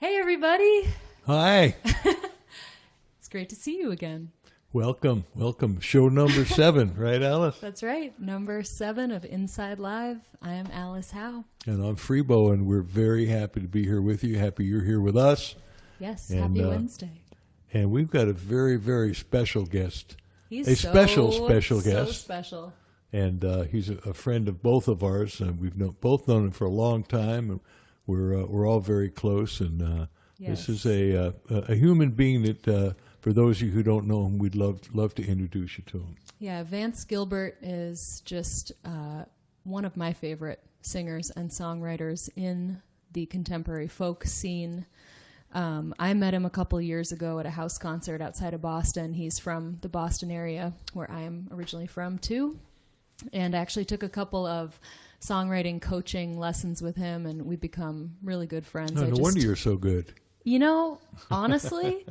Hey, everybody. Hi. It's great to see you again. Welcome. Show number 7, right, Alice? That's right. Number 7 of Inside Live. I am Alice Howe. And I'm Freebo, and we're very happy to be here with you. Happy you're here with us. Yes, and, happy Wednesday. And we've got a very, very special guest. He's special guest. So special. And he's a friend of both of ours. And we've both known him for a long time. And we're all very close. And Yes. This is a human being that, for those of you who don't know him, we'd love to introduce you to him. Yeah, Vance Gilbert is just one of my favorite singers and songwriters in the contemporary folk scene. I met him a couple years ago at a house concert outside of Boston. He's from the Boston area, where I am originally from, too. And I actually took a couple of songwriting coaching lessons with him, and we've become really good friends. No wonder you're so good. You know, honestly,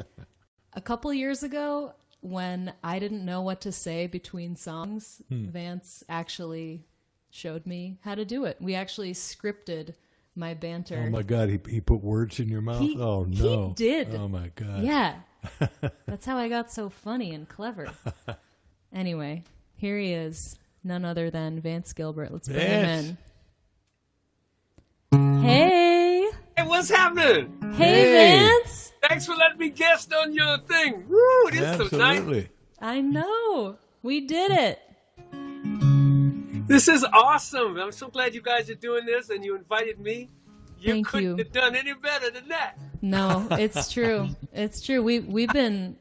a couple years ago, when I didn't know what to say between songs, Vance actually showed me how to do it. We actually scripted my banter. Oh, my God. He put words in your mouth? Oh, no. He did. Oh, my God. Yeah. That's how I got so funny and clever. Anyway, here he is. None other than Vance Gilbert. Let's bring him in. Hey. Hey, what's happening? Hey, Vance. Thanks for letting me guest on your thing. Woo, it is so nice. I know. We did it. This is awesome. I'm so glad you guys are doing this and you invited me. You couldn't have done any better than that. No, it's true. It's true. We've been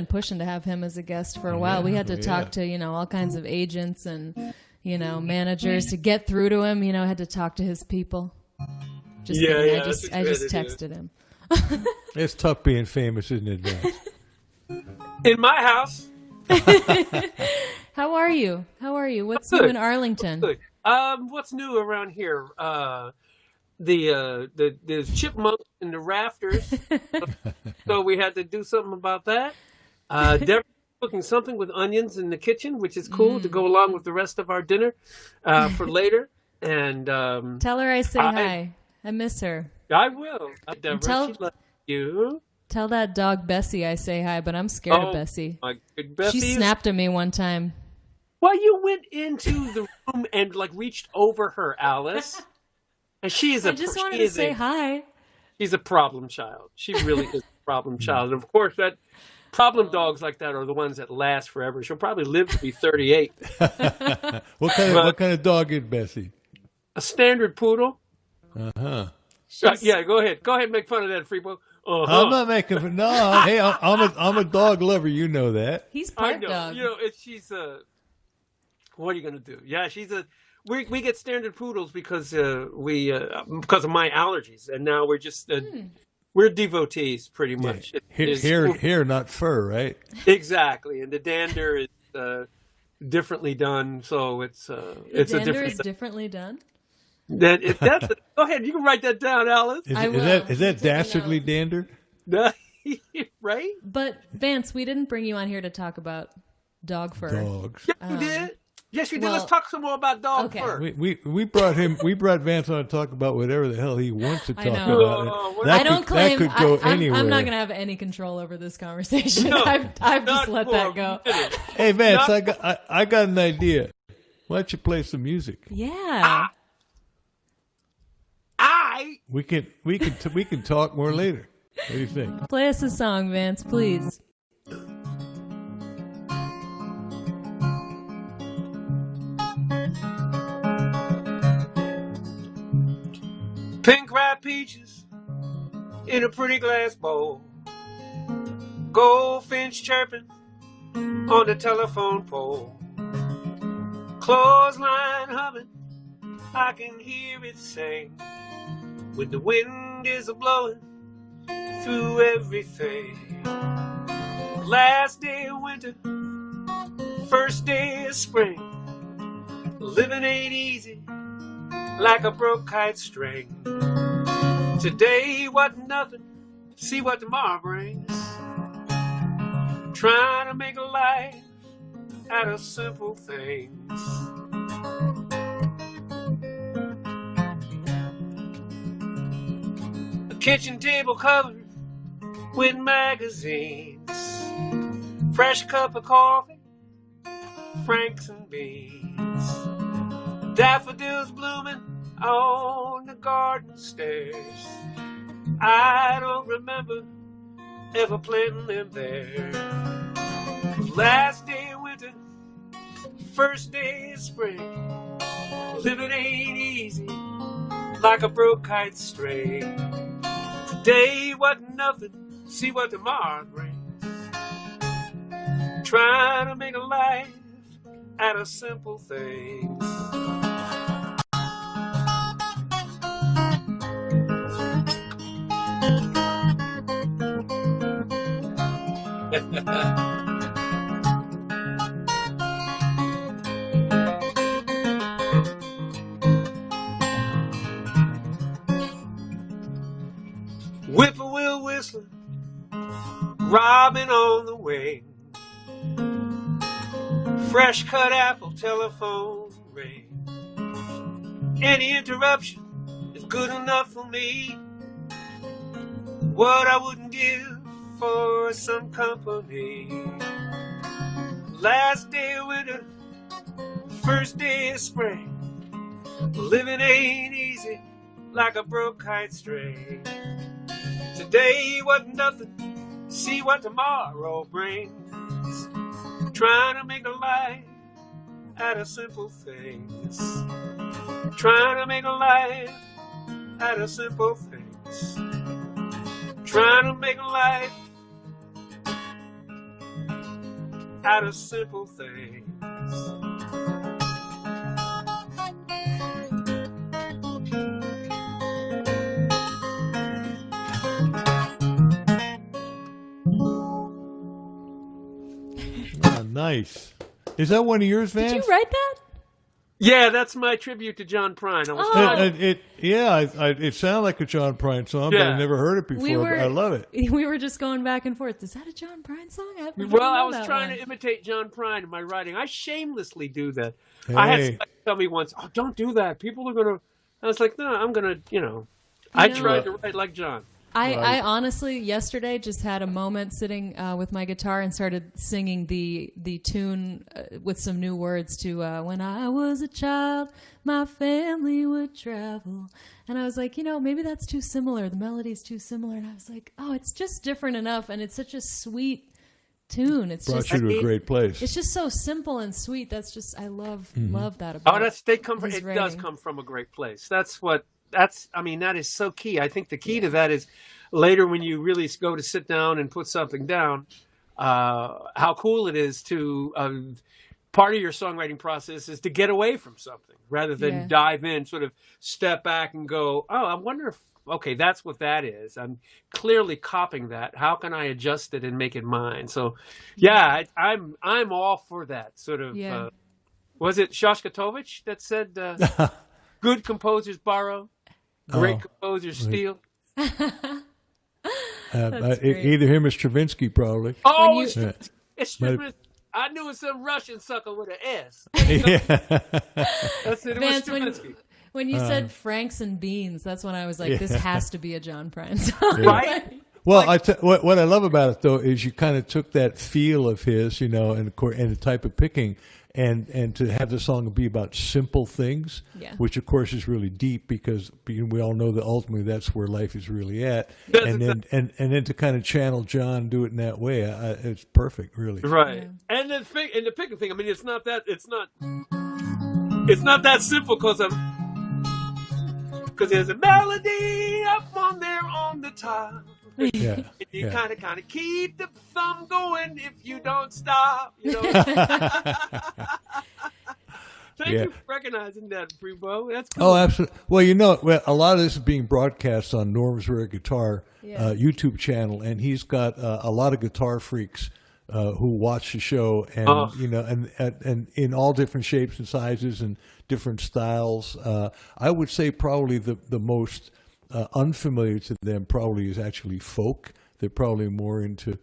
pushing to have him as a guest for a while. We had to talk to, all kinds of agents and, managers to get through to him. Had to talk to his people. I just texted him. It's tough being famous, isn't it, Vance? In my house. How are you? What's new in Arlington? Good. What's new around here? There's chipmunks in the rafters, so we had to do something about that. Deborah's cooking something with onions in the kitchen, which is cool to go along with the rest of our dinner for later. And tell her I say hi. I miss her. I will. Deborah, she loves you. Tell that dog Bessie I say hi, but I'm scared of Bessie. My good Bessie. She snapped at me one time. Well, you went into the room and reached over her, Alice. And I just wanted to say hi. She's a problem child. She really is a problem child. And of course, that problem dogs like that are the ones that last forever. She'll probably live to be 38. What kind of dog is Bessie? A standard poodle. Uh-huh. Yeah, go ahead. Go ahead and make fun of that, Freebo. I'm not making fun. No, hey, I'm a dog lover. You know that. He's part dog. She's what are you gonna do? Yeah, we get standard poodles because of my allergies, and now we're just we're devotees pretty much. Yeah. Hair, not fur, right? Exactly, and the dander is differently done, so it's a dander is differently done. Go ahead, you can write that down, Alice. Is that dastardly dander? Right? But Vance, we didn't bring you on here to talk about dog fur. Dogs. Yeah, you did. Yes, you did. Let's talk some more about dog fur. We brought Vance on to talk about whatever the hell he wants to talk about. I don't claim. That could go anywhere. I'm not going to have any control over this conversation. No, I've just let that go. Hey Vance, I got an idea. Why don't you play some music? Yeah. We can talk more later. What do you think? Play us a song, Vance, please. Pink ripe peaches in a pretty glass bowl. Goldfinch chirping on the telephone pole. Clothesline humming, I can hear it sing. When the wind is a-blowing through everything. Last day of winter, first day of spring. Living ain't easy, like a broke kite string. Today wasn't nothing, see what tomorrow brings. Trying to make a life out of simple things. kitchen table covered with magazines, fresh cup of coffee, franks and beans, daffodils blooming on the garden stairs. I don't remember ever planting them there. Last day of winter, first day of spring, living ain't easy like a broke kite string. Today wasn't nothing, see what tomorrow brings. Trying to make a life out of simple things. Whippoorwill whistling, robin on the wing, fresh cut apple telephone ring. Any interruption is good enough for me. What I wouldn't give for some company. Last day of winter, first day of spring, living ain't easy like a broke kite string. Today wasn't nothing, see what tomorrow brings. Trying to make a life out of simple things. Trying to make a life out of simple things. Trying to make a life out of simple things. Nice. Is that one of yours, Vance? Did you write that? Yeah, that's my tribute to John Prine. I was It sounded like a John Prine song, but Yeah. I never heard it before. But I love it. We were just going back and forth. Is that a John Prine song? I was trying to imitate John Prine in my writing. I shamelessly do that. Hey. I had somebody tell me once, "Oh, don't do that. People are going to..." I was like, "No, I'm going to, I tried to write like John." I honestly, yesterday, just had a moment sitting with my guitar and started singing the tune with some new words to "When I was a child, my family would travel." And I was like, maybe that's too similar. The melody's too similar. And I was like, oh, it's just different enough. And it's such a sweet tune. It's Brought you to a great place. It's just so simple and sweet. That's just, I love that about it does come from a great place. That is so key. I think the key to that is later when you really go to sit down and put something down, how cool it is to, part of your songwriting process is to get away from something rather than dive in, sort of step back and go, oh, I wonder if, okay, that's what that is. I'm clearly copying that. How can I adjust it and make it mine? So, yeah, I'm all for that sort of, was it Shostakovich that said, good composers borrow, great composers steal? Either him or Stravinsky, probably. Oh, it's Stravinsky. I knew it was some Russian sucker with an S. That's it. It was Stravinsky. When you said Franks and Beans, that's when I was like, this has to be a John Prine song. Right? Well, what I love about it, though, is you kind of took that feel of his, and the type of picking, and to have the song be about simple things, which, of course, is really deep because we all know that ultimately that's where life is really at. And then to kind of channel John, do it in that way, it's perfect, really. Right. Yeah. And the picking thing, I mean, it's not that simple because there's a melody up on there on the top. Yeah. You kind of keep the thumb going if you don't stop. Thank you for recognizing that, Freebo. That's cool. Oh, absolutely. Well, a lot of this is being broadcast on Norm's Rare Guitar YouTube channel, and he's got a lot of guitar freaks who watch the show, and and in all different shapes and sizes and different styles. I would say probably the most unfamiliar to them probably is actually folk. They're probably more into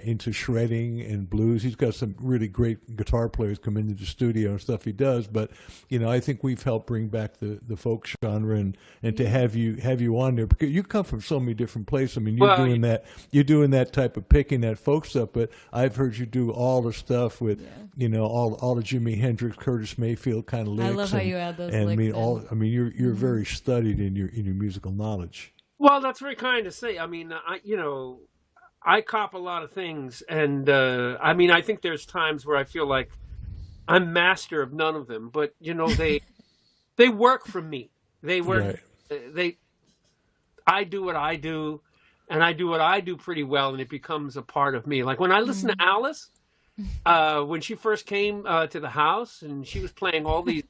into shredding and blues. He's got some really great guitar players come into the studio and stuff he does. But I think we've helped bring back the folk genre and to have you on there, because you come from so many different places. I mean, you're doing that type of picking, that folk stuff. But I've heard you do all the stuff with all the Jimi Hendrix, Curtis Mayfield kind of lyrics. I love how you add those. And licks you're very studied in your musical knowledge. Well, that's very kind to say. I mean, I cop a lot of things, and I think there's times where I feel like I'm master of none of them, but they work for me. They work. Right. I do what I do, and I do what I do pretty well, and it becomes a part of me. Like when I listen to Alice, when she first came to the house, and she was playing all these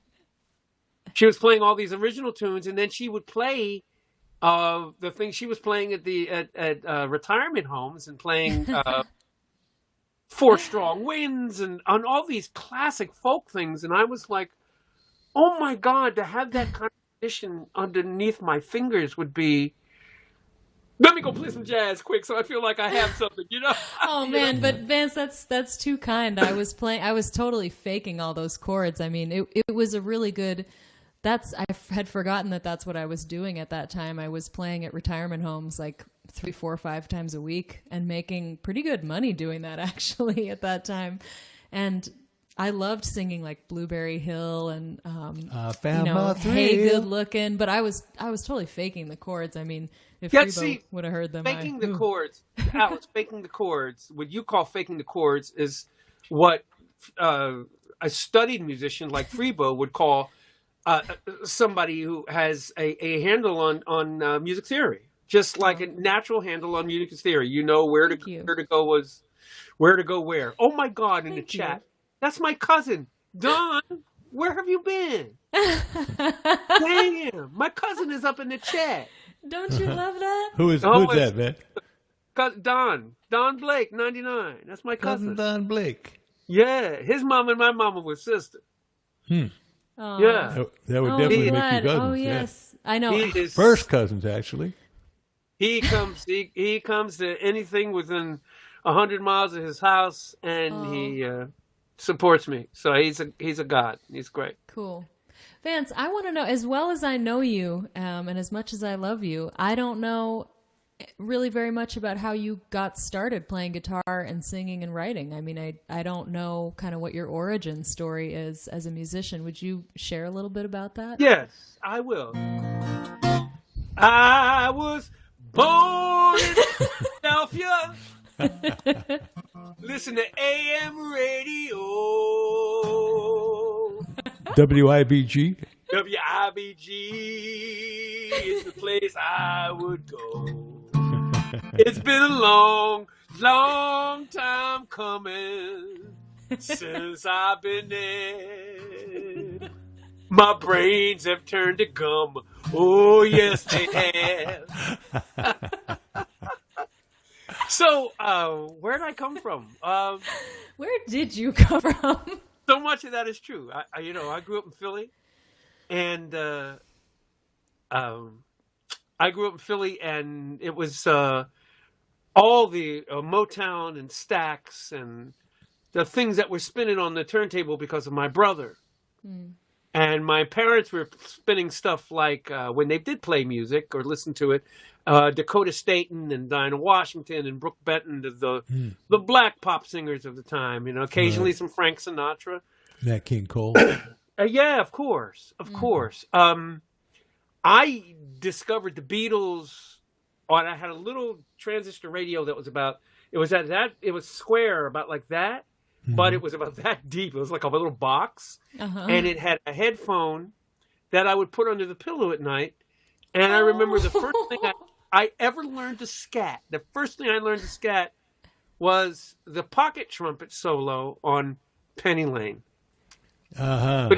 original tunes, and then she would play the things she was playing at retirement homes and playing Four Strong Winds and on all these classic folk things. And I was like, oh my God, to have that kind of tradition underneath my fingers would be, let me go play some jazz quick so I feel like I have something, Oh man, but Vance, that's too kind. I was totally faking all those chords. I mean, it was a really good, I had forgotten that's what I was doing at that time. I was playing at retirement homes like 3, 4, 5 times a week and making pretty good money doing that actually at that time. And I loved singing like Blueberry Hill and Hey Good Looking, but I was totally faking the chords. I mean, if Freebo would have heard them, faking the chords, Alice, faking the chords. What you call faking the chords is what a studied musician like Freebo would call somebody who has a handle on music theory, just like a natural handle on music theory. Where to go where. Oh my God! In the chat, that's my cousin Don. Where have you been? Damn, my cousin is up in the chat. Don't you love that? Who's that, man? Don Blake, 99. That's my cousin. Don Blake. Yeah, his mom and my mama were sisters. Oh. Yeah, that would definitely make you cousins. Oh yes, I know. First cousins, actually. He comes to anything within 100 miles of his house, and he supports me. So he's a god. He's great. Cool. Vance, I want to know, as well as I know you, and as much as I love you, I don't know really very much about how you got started playing guitar and singing and writing. I mean, I don't know kind of what your origin story is as a musician. Would you share a little bit about that? Yes, I will. I was born in Philadelphia. Listen to AM radio. WIBG? WIBG is the place I would go. It's been a long, long time coming since I've been there. My brains have turned to gum. Oh, yes, they have. So, where did I come from? Where did you come from? So much of that is true. I grew up in Philly, and I grew up in Philly, and it was all the Motown and Stax and the things that were spinning on the turntable because of my brother. And my parents were spinning stuff like, when they did play music or listen to it, Dakota Staton and Dinah Washington and Brooke Benton, the black pop singers of the time, occasionally some Frank Sinatra. Nat King Cole. Yeah, of course. I discovered the Beatles I had a little transistor radio that was it was square, about like that. But it was about that deep. It was like a little box. And it had a headphone that I would put under the pillow at night. And I remember the first thing I ever learned to scat. The first thing I learned to scat was the pocket trumpet solo on Penny Lane. You know?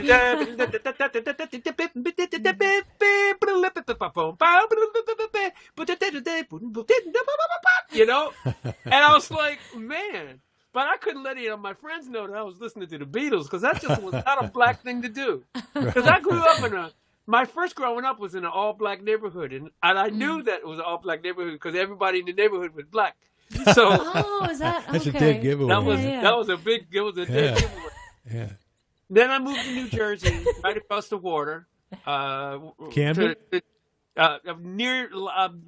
And I was like, man. But I couldn't let any of my friends know that I was listening to the Beatles, because that just was not a black thing to do. Because I grew up my first growing up was in an all-black neighborhood, and I knew that it was an all-black neighborhood because everybody in the neighborhood was black. So is that That's okay? a dead giveaway. that was a big dead giveaway. Yeah. Then I moved to New Jersey, right across the water. Camden? Near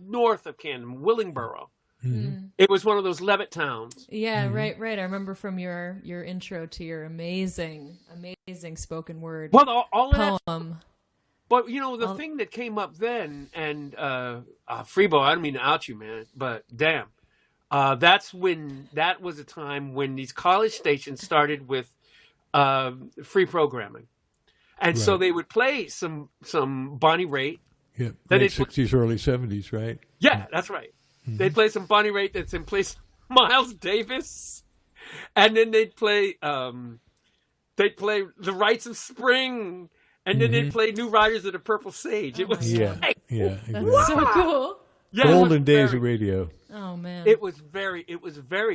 north of Camden, Willingboro. Mm-hmm. It was one of those Levitt towns. Yeah, right. I remember from your intro to your amazing spoken word Well, all of poem. that. But you know, the thing that came up then, and Freebo, I don't mean to out you, man, but damn, that was a time when these college stations started with free programming, and so they would play some Bonnie Raitt. Yeah, late 60s, early 70s, right? Yeah, that's right. Mm-hmm. They'd play some Bonnie Raitt that's in place of Miles Davis, and then they'd play The Rites of Spring, and then they'd play New Riders of the Purple Sage. It was exactly. That's so cool. Yeah, golden days of radio. Oh man, it was very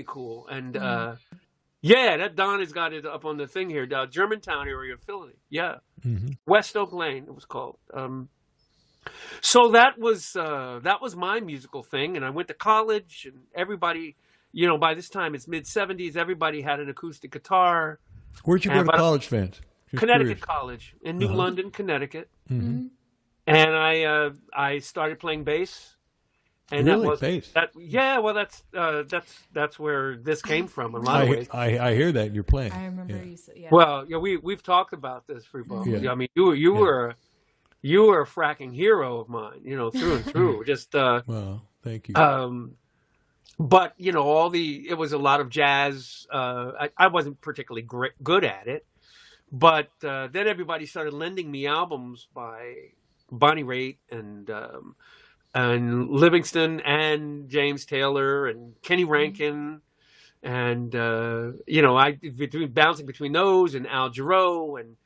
cool, and that Don has got it up on the thing here. Germantown area of Philly, West Oak Lane, it was called. So that was my musical thing, and I went to college, and everybody, you know, by this time it's mid-70s, everybody had an acoustic guitar. Where'd you go to college, Vance? Connecticut College in New London, Connecticut, and I started playing bass. And really, that was bass? That's where this came from in a lot of ways. I hear that you're playing. I remember you said, Well, we've talked about this, Freebo. Yeah. I mean, you were a fracking hero of mine, you know, through and through. Just well, thank you. But you know, it was a lot of jazz. I wasn't particularly good at it, but then everybody started lending me albums by Bonnie Raitt and Livingston and James Taylor and Kenny Rankin, and you know, bouncing between those and Al Jarreau and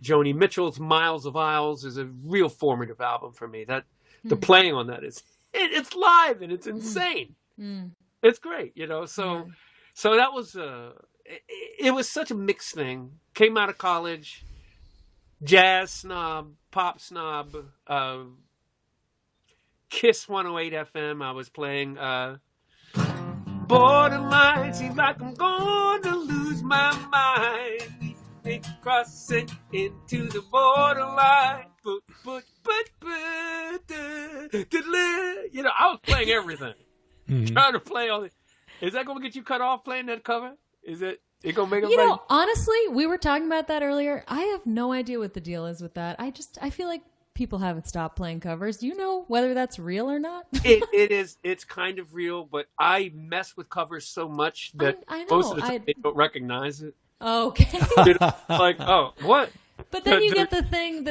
Joni Mitchell's Miles of Isles is a real formative album for me. That the playing on that it's live and it's insane. It's great, you know. So that was it was such a mixed thing. Came out of college, jazz snob, pop snob, Kiss 108 FM. I was playing Borderline. Seems like I'm going to lose my mind. Crossing into the borderline. You know, I was playing everything. Trying to play all the. Is that going to get you cut off playing that cover? Is it going to make it? You know, honestly, we were talking about that earlier. I have no idea what the deal is with that. I feel like people haven't stopped playing covers. Do you know whether that's real or not? It is. It's kind of real, but I mess with covers so much that I know. Most of the time they don't recognize it. Okay. Like, oh, what? But then you get the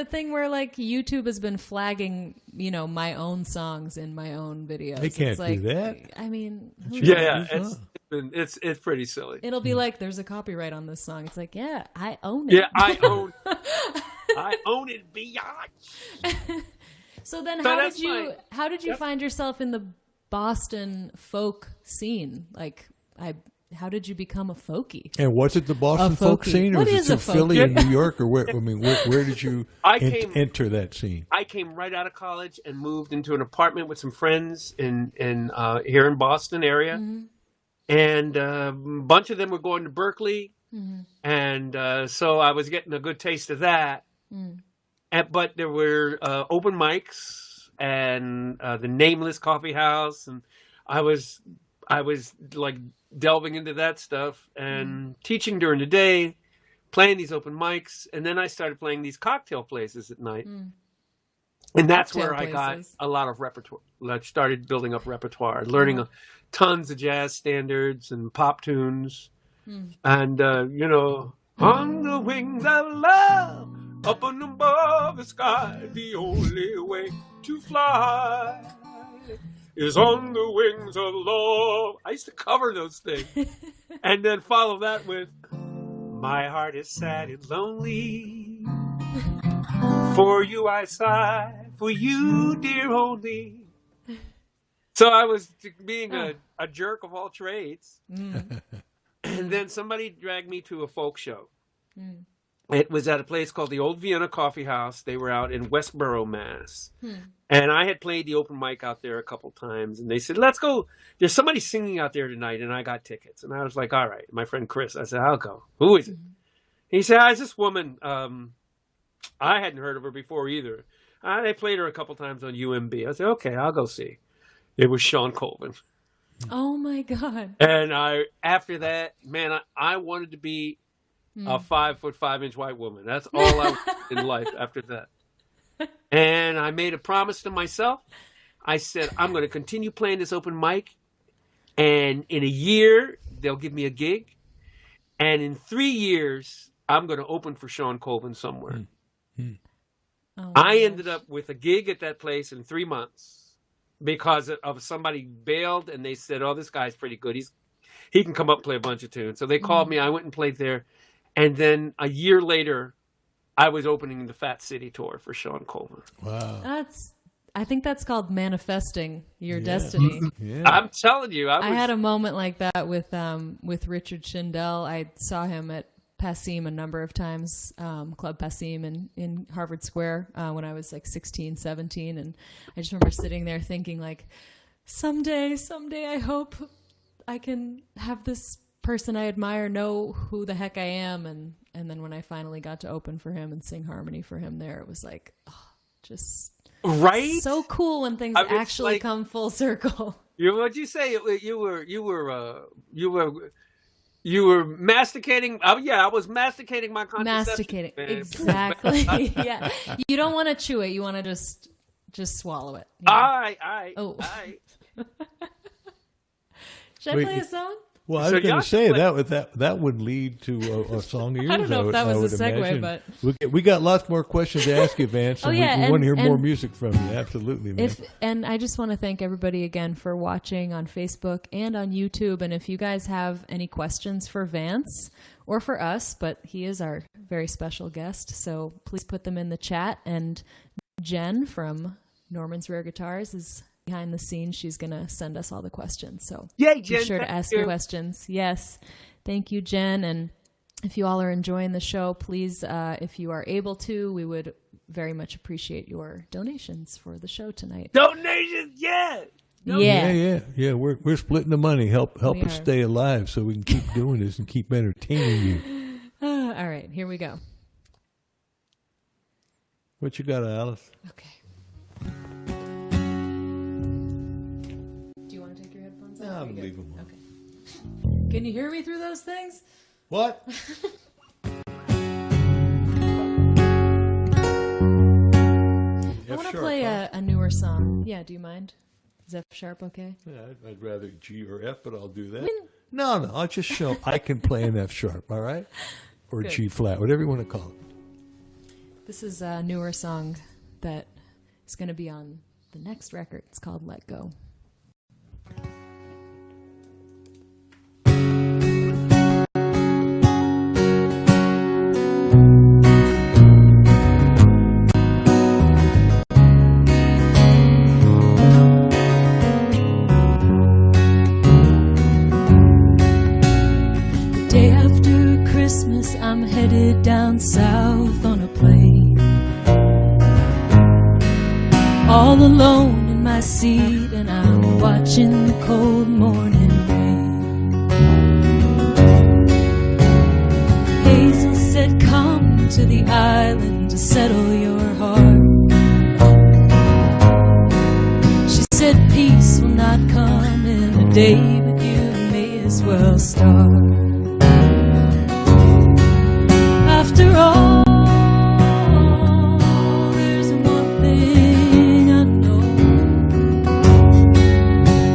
thing where like YouTube has been flagging, you know, my own songs in my own videos. They can't do that. I mean, it's pretty silly. It'll be like, there's a copyright on this song. It's like, yeah, I own it. Yeah, I own it, biatch. So then, how did you find yourself in the Boston folk scene? Like, how did you become a folkie? And was it the Boston folk scene, or was it Philly and New York, or where? I mean, where did you enter that scene? I came right out of college and moved into an apartment with some friends in here in Boston area, and a bunch of them were going to Berkeley, and so I was getting a good taste of that. But there were open mics and the Nameless Coffee House, and I was like delving into that stuff and teaching during the day, playing these open mics, and then I started playing these cocktail places at night. And that's where I got a lot of repertoire. I started building up repertoire, learning tons of jazz standards and pop tunes. And, you know, on the wings of love, up and above the sky, the only way to fly is on the wings of love. I used to cover those things. And then follow that with, my heart is sad and lonely. For you I sigh, for you, dear, only. So I was being a jerk of all trades. And then somebody dragged me to a folk show. It was at a place called the Old Vienna Coffee House. They were out in Westboro, Mass. And I had played the open mic out there a couple times. And they said, let's go. There's somebody singing out there tonight. And I got tickets. And I was like, all right. My friend Chris, I said, I'll go. Who is it? He said, it's this woman. I hadn't heard of her before either. They played her a couple times on UMB. I said, okay, I'll go see. It was Sean Colvin. Oh, my God. And after that, man, I wanted to be a 5'5" white woman. That's all I wanted in life after that. And I made a promise to myself. I said, I'm going to continue playing this open mic. And in a year, they'll give me a gig. And in 3 years, I'm going to open for Sean Colvin somewhere. Oh, I ended up with a gig at that place in 3 months because of somebody bailed and they said, oh, this guy's pretty good. He can come up and play a bunch of tunes. So they called me. I went and played there. And then a year later, I was opening the Fat City tour for Sean Colvin. Wow. I think that's called manifesting your destiny. Yeah. I'm telling you. I had a moment like that with Richard Schindel. I saw him at Passim a number of times, Club Passim in Harvard Square when I was like 16, 17. And I just remember sitting there thinking like, someday I hope I can have this person I admire know who the heck I am. And then when I finally got to open for him and sing harmony for him there, it was like, just right, so cool when things actually like, come full circle. What'd you say? You were masticating. Oh yeah, I was masticating my contraception. Masticating, exactly. Yeah, you don't want to chew it. You want to just swallow it. You know? All right. Should I play a song? Well, I was going to say that would lead to a song of yours. I don't know if that was a segue, imagine. But we got lots more questions to ask you, Vance. We want to hear more music from you. Absolutely, man. And I just want to thank everybody again for watching on Facebook and on YouTube. And if you guys have any questions for Vance or for us, but he is our very special guest, so please put them in the chat. And Jen from Norman's Rare Guitars is behind the scenes. She's going to send us all the questions. So yay, Jen, be sure to ask your questions. Yes. Thank you, Jen. And if you all are enjoying the show, please, if you are able to, we would very much appreciate your donations for the show tonight. Donations, yeah. Yeah. We're splitting the money. Help us stay alive so we can keep doing this and keep entertaining you. All right, here we go. What you got, Alice? Okay. I'm leaving one. Okay. Can you hear me through those things? What? I want to play a newer song. Yeah, do you mind? Is F sharp okay? Yeah, I'd rather G or F, but I'll do that. No, I'll just show I can play an F sharp, all right? Or Good. G flat, whatever you want to call it. This is a newer song that is going to be on the next record. It's called Let Go. I'm headed down south on a plane, all alone in my seat, and I'm watching the cold morning rain. Hazel said, come to the island to settle your heart. She said, peace will not come in a day, but you may as well start. After all, there's one thing I know,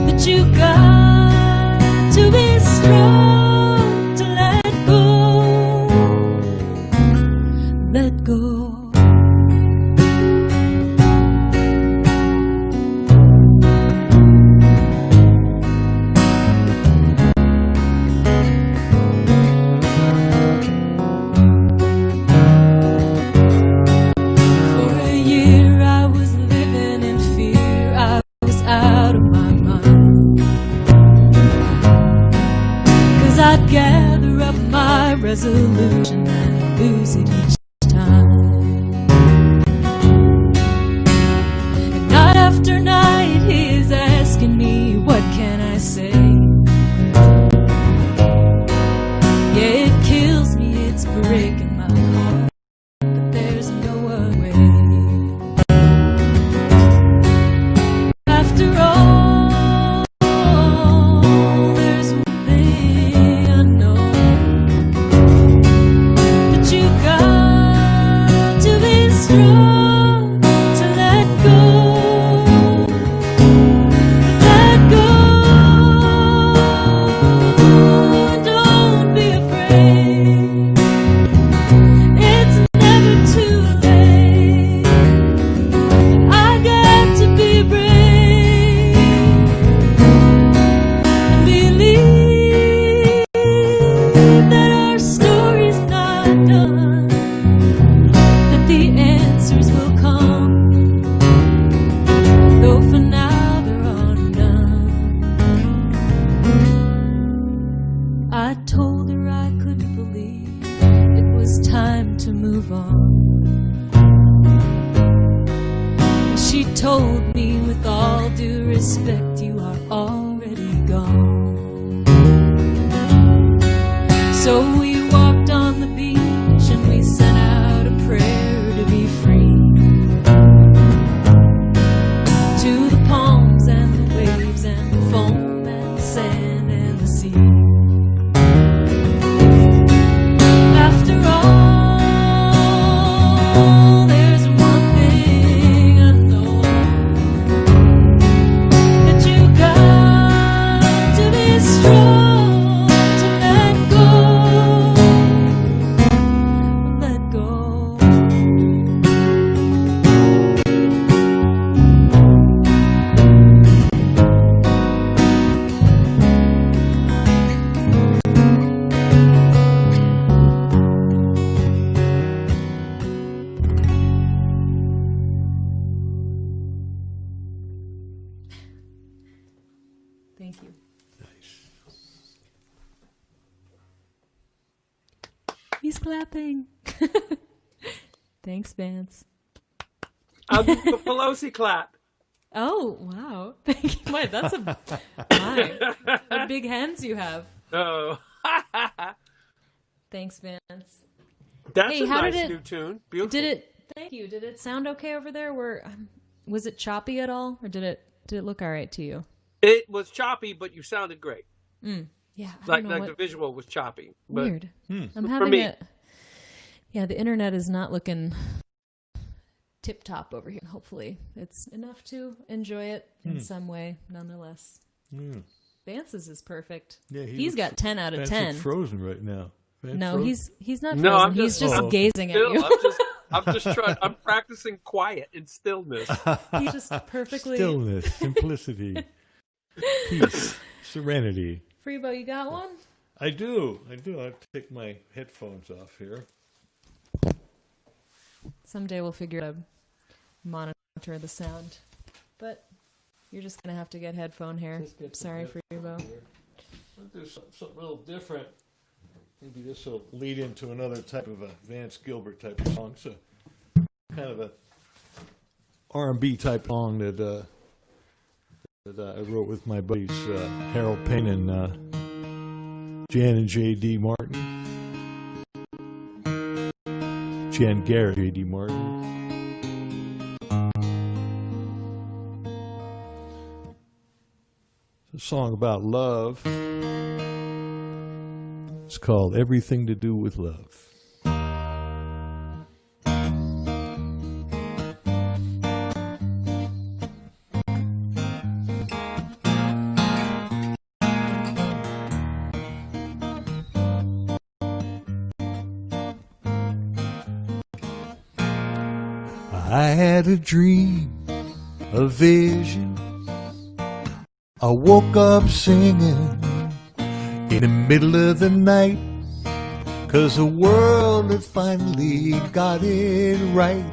that you got to be strong to let go, let go. Resolution and lose it each time. And night after night he is asking me, what can I say? Yeah, it kills me, it's breaking my heart, but there's no other way. After all, there's one thing I know, that you got to be strong to let go. Let go. Don't be afraid. It's never too late. I got to be brave and believe that our story's not done, that the answers will come, though for now they're undone. I told her I couldn't believe it was time to move on. And she told me, with all due respect, you are already gone. So we walked on the beach and we sent out a prayer to be free, to the palms and the waves and the foam and the sand and the sea. After all, there's one thing I know, that you got to be strong to let go. Let go. Thank you. He's clapping. Thanks, Vance. I'll do the Pelosi clap. Oh, wow. Thank you. My, that's a my. What big hands you have. Oh. Thanks, Vance. That's Hey, a how nice did it- new tune. Beautiful. Did it? Thank you. Did it sound okay over there? Was it choppy at all, or did it look all right to you? It was choppy, but you sounded great. Yeah, I Like don't know the what, visual was choppy. But weird. I'm For having me. it. Yeah, the internet is not looking tip top over here. Hopefully, it's enough to enjoy it in some way, nonetheless. Vance's is perfect. Yeah, He's got 10 out of Vance 10. looks frozen right now. Vance No, frozen? he's not No, frozen. I'm He's just- just gazing at still, you. I'm just trying. I'm practicing quiet and stillness. He's just perfectly. Stillness, simplicity, peace, serenity. Freebo, you got one? I do. I have to take my headphones off here. Someday we'll figure out how to monitor the sound. But you're just going to have to get headphone hair. Just get some Sorry, headphones Freebo. here. I'll do something a little different. Maybe this will lead into another type of a Vance Gilbert type of song. So kind of a R&B type song that I wrote with my buddies Harold Payne and Jan and J.D. Martin. Jan Garrett, J.D. Martin. It's a song about love. It's called Everything to Do with Love. I had a dream, a vision. I woke up singing in the middle of the night, 'cause the world had finally got it right.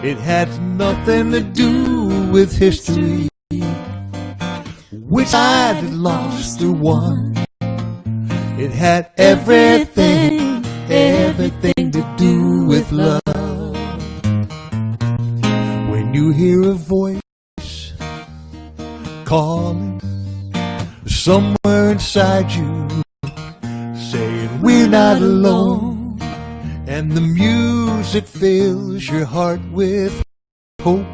It had nothing to do with history, which I'd lost or won. It had everything everything to do with love. When you hear a voice calling somewhere inside you, saying we're not alone, and the music fills your heart with hope.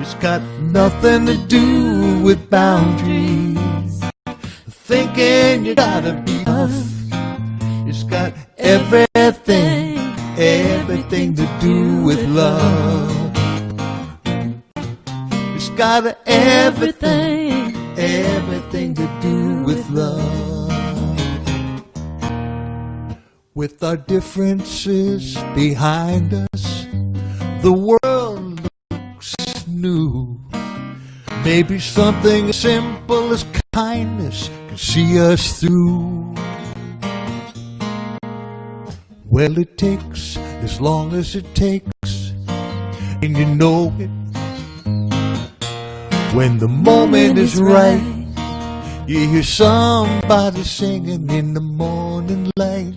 It's got nothing to do with boundaries, thinking you gotta be tough. It's got everything, everything to do with love. It's got everything, everything to do with love. With our differences behind us, the world looks new. Maybe something as simple as kindness can see us through. Well, it takes as long as it takes, and you know it. When the moment is right, you hear somebody singing in the morning light.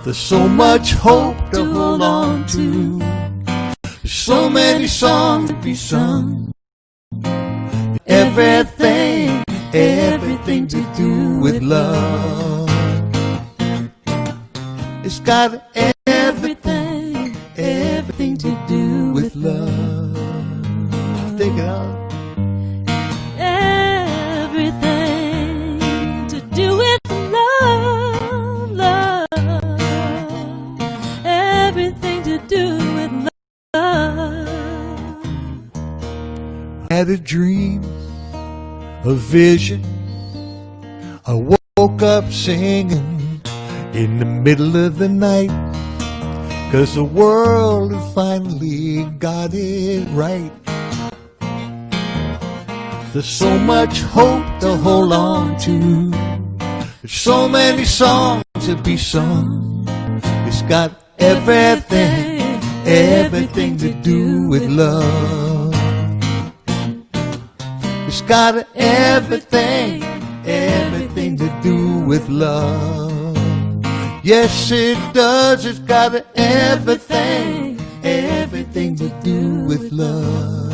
There's so much hope to hold on to, there's so many songs to be sung. Everything, everything to do with love. It's got everything, everything to do with love. Take it out. Everything to do with love, love. Everything to do with love. I had a dream, a vision. I woke up singing in the middle of the night, 'cause the world had finally got it right. There's so much hope to hold on to, there's so many songs to be sung. It's got everything, everything to do with love. It's got everything, everything to do with love. Yes, it does. It's got everything, everything to do with love.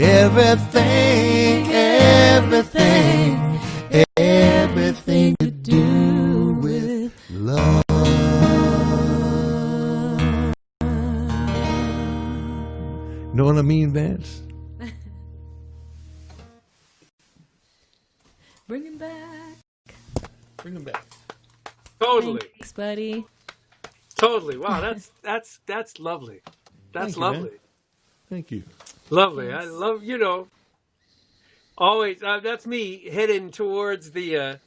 Everything, everything, everything to do with love. Know what I mean, Vance? Bring him back. Bring him back. Totally. Thanks, buddy. Totally. Wow, that's lovely. That's lovely. Man. Thank you. Lovely. Yes. I love, always, that's me heading towards the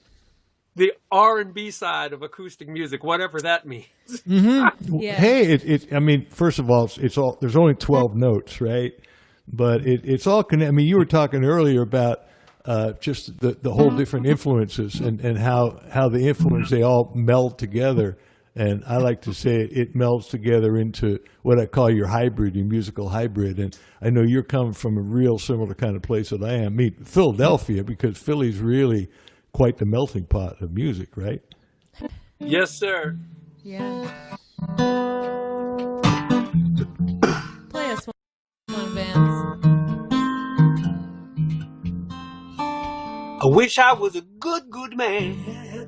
R&B side of acoustic music, whatever that means. Mm-hmm. Yeah. Hey, I mean, first of all, it's all, there's only 12 notes, right? But it's all connected. I mean, you were talking earlier about just the whole different influences and how the influence, they all meld together. And I like to say it melds together into what I call your hybrid, your musical hybrid. And I know you're coming from a real similar kind of place that I am. I mean, Philadelphia, because Philly's really quite the melting pot of music, right? Yes, sir. Yeah. Play us one, Vance. I wish I was a good man,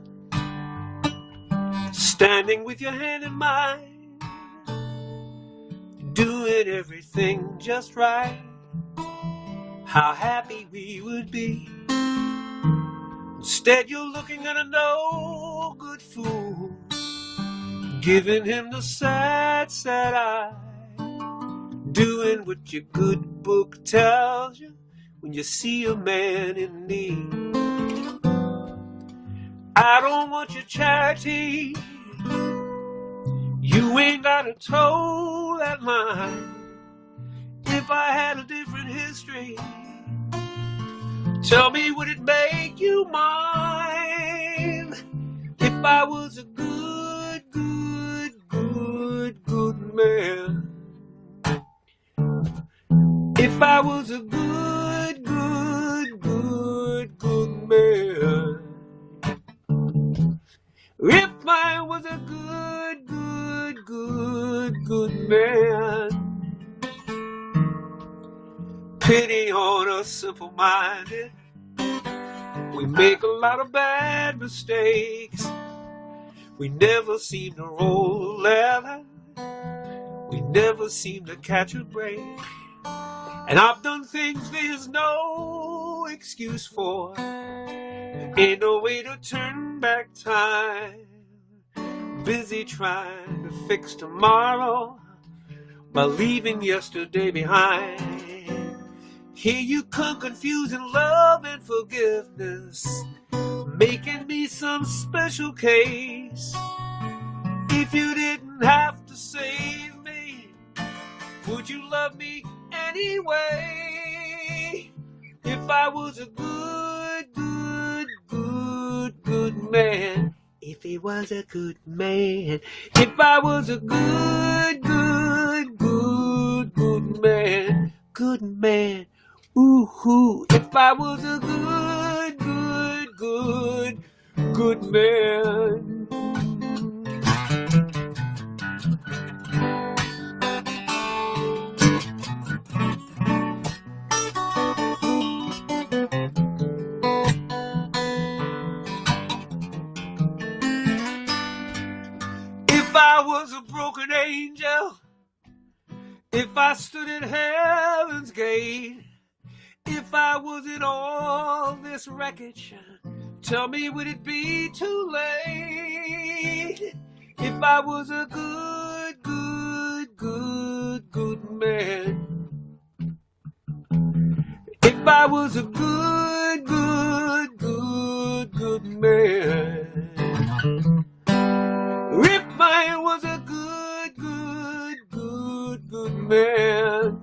standing with your hand in mine, doing everything just right. How happy we would be. Instead you're looking at a no good fool, giving him the sad eye, doing what your good book tells you when you see a man in need. I don't want your charity, you ain't got a toe that line. If I had a different history, tell me, would it make you mine? If I was a good man, if was a good, good, good, good man. If I was a good, good, good, good man. Pity on us simple-minded. We make a lot of bad mistakes. We never seem to roll level. We never seem to catch a break. And I've done things there's no excuse for. Ain't no way to turn back time. Busy trying to fix tomorrow by leaving yesterday behind. Here you come confusing love and forgiveness, making me some special case. If you didn't have to save me, would you love me anyway? If I was a good, good, good, good man. If he was a good man. If I was a good, good, good, good man. Good man. Ooh, ooh. If I was a good, good, good, good man. If I was a broken angel, if I stood at heaven's gate, if I was in all this wreckage, tell me, would it be too late? If I was a good, good, good, good man. If I was a good, good, good, good man. If I was a good, good, good, good man.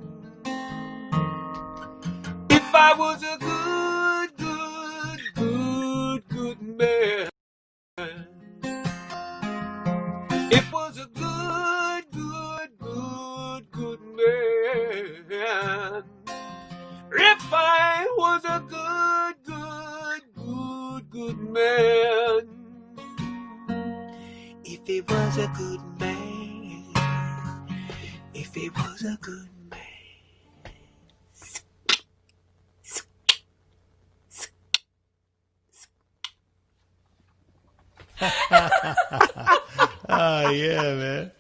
If I was a good, good, good, good man. It was a good, good, good, good man. If I was a good, good, good, good man. If he was a good man. If he was a good man. Ah, yeah, man.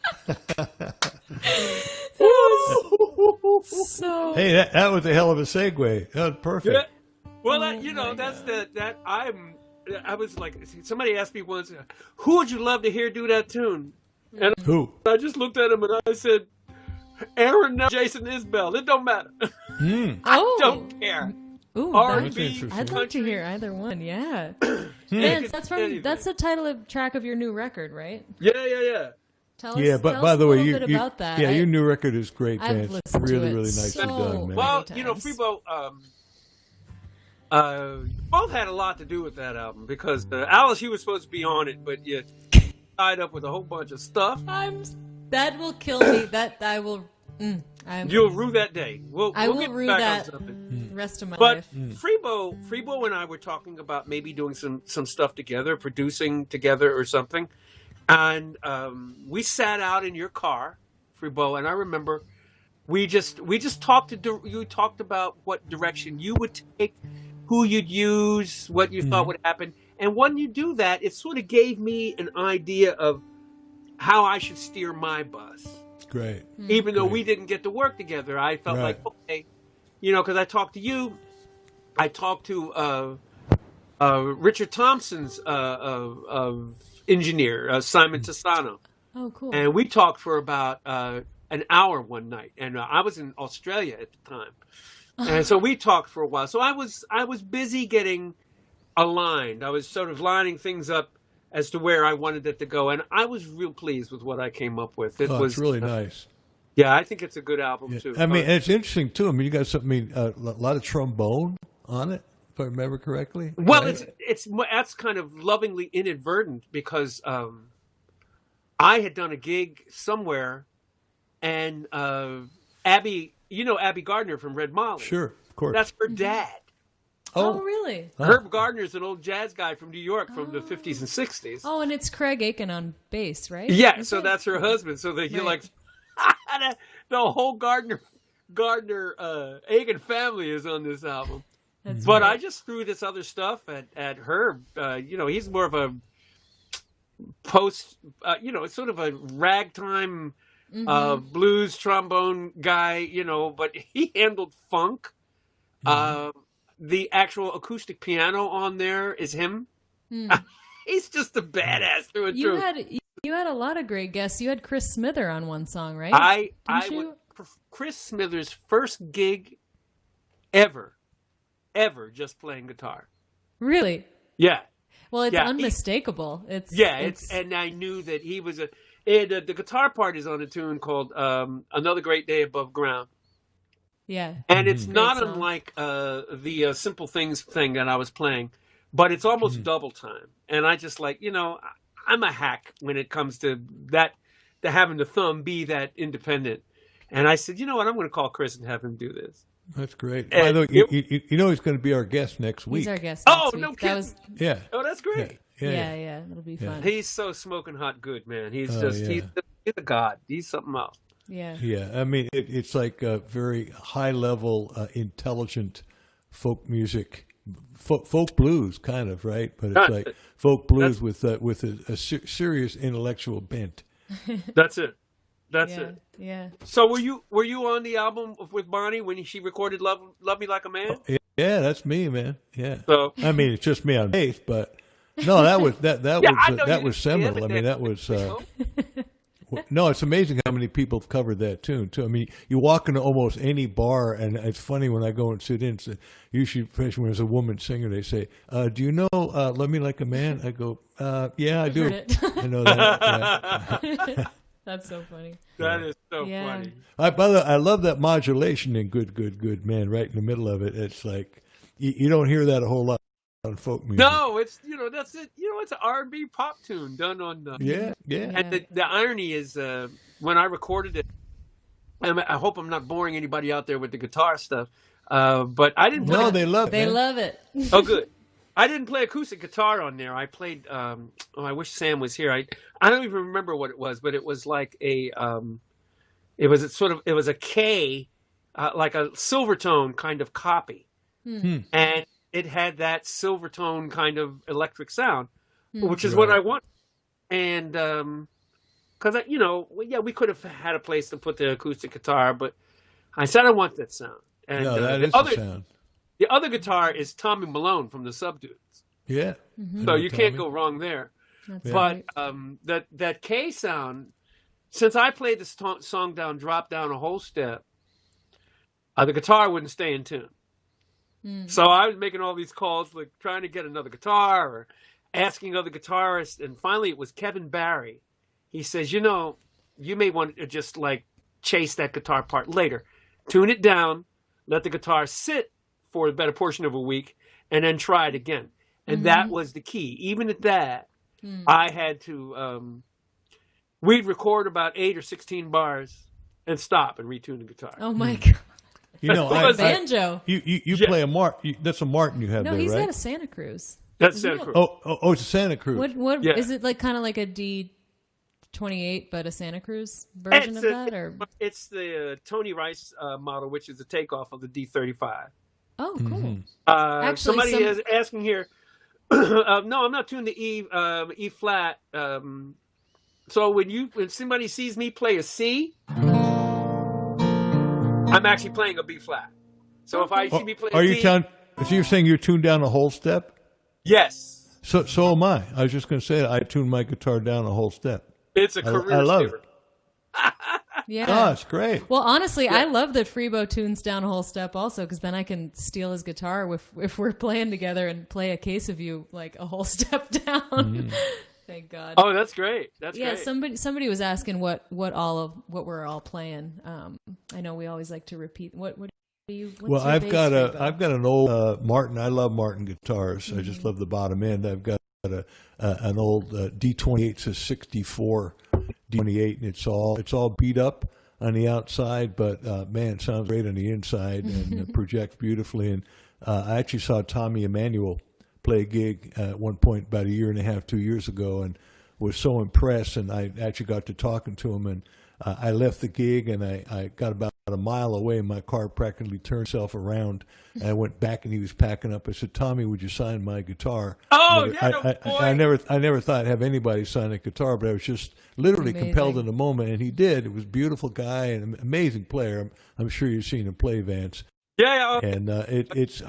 So Hey, that was a hell of a segue. That was perfect. Yeah. Well, I was like, somebody asked me once, who would you love to hear do that tune? And Who? I just looked at him and I said, Aaron, Jason Isbell. It don't matter. I don't care. Ooh, R&B, I'd like to hear either one. Yeah, Vance, that's the title of track of your new record, right? Yeah. Tell Yeah, us, but tell by us the a way, little bit about that. your new record is great, I've Vance. listened to Really, it really nicely so done, man. Well, many you know, times. Freebo, both had a lot to do with that album because Alice, you were supposed to be on it, but you tied up with a whole bunch of stuff. That will kill me. That I will. You'll rue that day. I will get rue back that on something. rest of my But life. Freebo and I were talking about maybe doing some stuff together, producing together or something. And we sat out in your car, Freebo, and I remember we just talked you talked about what direction you would take, who you'd use, what you thought would happen. And when you do that, it sort of gave me an idea of how I should steer my bus. Great. Even though we didn't get to work together, I felt like, okay, because I talked to you, I talked to Richard Thompson's engineer, Simon Tassano. Oh, cool. And we talked for about an hour one night, and I was in Australia at the time, and so we talked for a while. So I was busy getting aligned. I was sort of lining things up as to where I wanted it to go, and I was real pleased with what I came up with. It's really nice. Yeah, I think it's a good album too. I mean, it's interesting too. I mean, you got something. A lot of trombone on it, if I remember correctly. Well, right? that's kind of lovingly inadvertent because I had done a gig somewhere, and Abby you know Abby Gardner from Red Molly. Sure, of course. That's her dad. Oh, really? Herb Gardner's an old jazz guy from New York from the 50s and 60s. Oh, and it's Craig Aiken on bass, right? Yeah, so that's her husband. So that you're like, the whole Gardner Aiken family is on this album. But I just threw this other stuff at Herb. You know, he's more of a you know, it's sort of a ragtime blues trombone guy, you know, but he handled funk. The actual acoustic piano on there is him. He's just a badass through and through. You had a lot of great guests. You had Chris Smither on one song, right? Chris Smithers' first gig ever just playing guitar. Really? Yeah. Well, it's unmistakable. And I knew that he was the guitar part is on a tune called Another Great Day Above Ground. Yeah. And it's not unlike the Simple Things thing that I was playing, but it's almost double time. And I just like, you know, I'm a hack when it comes to that, to having the thumb be that independent. And I said, you know what, I'm going to call Chris and have him do this. That's great. By the way, you know he's going to be our guest next week. He's our guest next week. No kidding. Oh, that's great. Yeah. It'll be fun. He's so smoking hot good, man. He's he's a god. He's something else. Yeah. Yeah. I mean, it's like a very high level, intelligent folk music, folk blues kind of, right? But it's like folk blues with a serious intellectual bent. That's it. That's it. Yeah. So were you on the album with Bonnie when she recorded "Love Me Like a Man"? Yeah, that's me, man. Yeah. So I mean, it's just me on bass, but no, that was seminal. I mean, that was. No, it's amazing how many people have covered that tune too. I mean, you walk into almost any bar, and it's funny when I go and sit in. So usually, especially when there's a woman singer, they say, "Do you know Love Me Like a Man?" I go, "Yeah, I do. I know that." Yeah. That's so funny. That is so funny. By the way, I love that modulation in "Good, Man" right in the middle of it. It's like you don't hear that a whole lot on folk music. No, it's that's it. It's an R&B pop tune done on. Yeah. And the irony is when I recorded it, I hope I'm not boring anybody out there with the guitar stuff. But I didn't. No, they love it. They love it. Oh, good. I didn't play acoustic guitar on there. I played. I wish Sam was here. I don't even remember what it was, but it was like a. It was a K, like a Silvertone kind of copy, and it had that Silvertone kind of electric sound, which is what I want. And because we could have had a place to put the acoustic guitar, but I said I want that sound. And no, that is the sound. The other guitar is Tommy Malone from the Subdudes. Yeah. So you can't go wrong there. That's but that K sound, since I played the song down, drop down a whole step, the guitar wouldn't stay in tune. So I was making all these calls, like trying to get another guitar or asking other guitarists. And finally it was Kevin Barry. He says, you may want to just like chase that guitar part later. Tune it down, let the guitar sit for a better portion of a week, and then try it again. And that was the key. Even at that, I had to, we'd record about 8 or 16 bars and stop and retune the guitar. Oh my God. Banjo. You play a Martin. That's a Martin you have there, right? No, he's got a Santa Cruz. That's Santa Cruz. Oh, it's a Santa Cruz. What is it like? Kind of like a D28, but a Santa Cruz version of that, or it's the Tony Rice model, which is a takeoff of the D35. Oh, cool. Actually, somebody is asking here. No, I'm not tuned to E flat. So when somebody sees me play a C, I'm actually playing a B flat. So if I see me play, so you're saying you're tuned down a whole step? Yes. So am I. I was just going to say I tuned my guitar down a whole step. It's a career I love saver. it. Yeah. Oh, it's great. Well, honestly, I love that Freebo tunes down a whole step also, because then I can steal his guitar if we're playing together and play A Case of You like a whole step down. Thank God. Oh, that's great. That's great. Somebody was asking what we're all playing. I know we always like to repeat. What's I've got an old Martin. I love Martin guitars. I just love the bottom end. I've got an old D28 to 64 D28, and it's all beat up. on the outside, but man, sounds great on the inside and projects beautifully. And I actually saw Tommy Emmanuel play a gig at one point about 1.5, 2 years ago, and was so impressed. And I actually got to talking to him, and I left the gig, and I got about a mile away, and my car practically turned itself around. And I went back, and he was packing up. I said, "Tommy, would you sign my guitar?" Oh, I never thought I'd have anybody sign a guitar, but I was just literally compelled in the moment, and he did. It was a beautiful guy and an amazing player. I'm sure you've seen him play, Vance. Yeah. And it's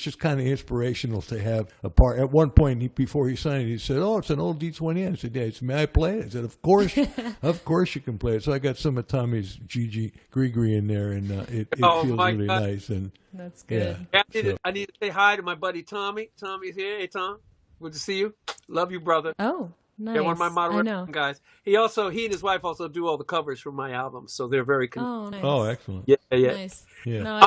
just kind of inspirational to have a part. At one point, before he signed it, he said, "Oh, it's an old D20." I said, "Yeah." He said, "May I play it?" I said, "Of course, of course you can play it." So I got some of Tommy's Gigi Grigri in there, and it feels really nice. And that's good. Yeah, I need to say hi to my buddy Tommy. Tommy's here. Hey, Tom, good to see you. Love you, brother. Oh, nice. Yeah, one of my moderation guys. He and his wife also do all the covers for my albums, so they're very. Nice. Oh, excellent. Yeah. Nice. Yeah. No,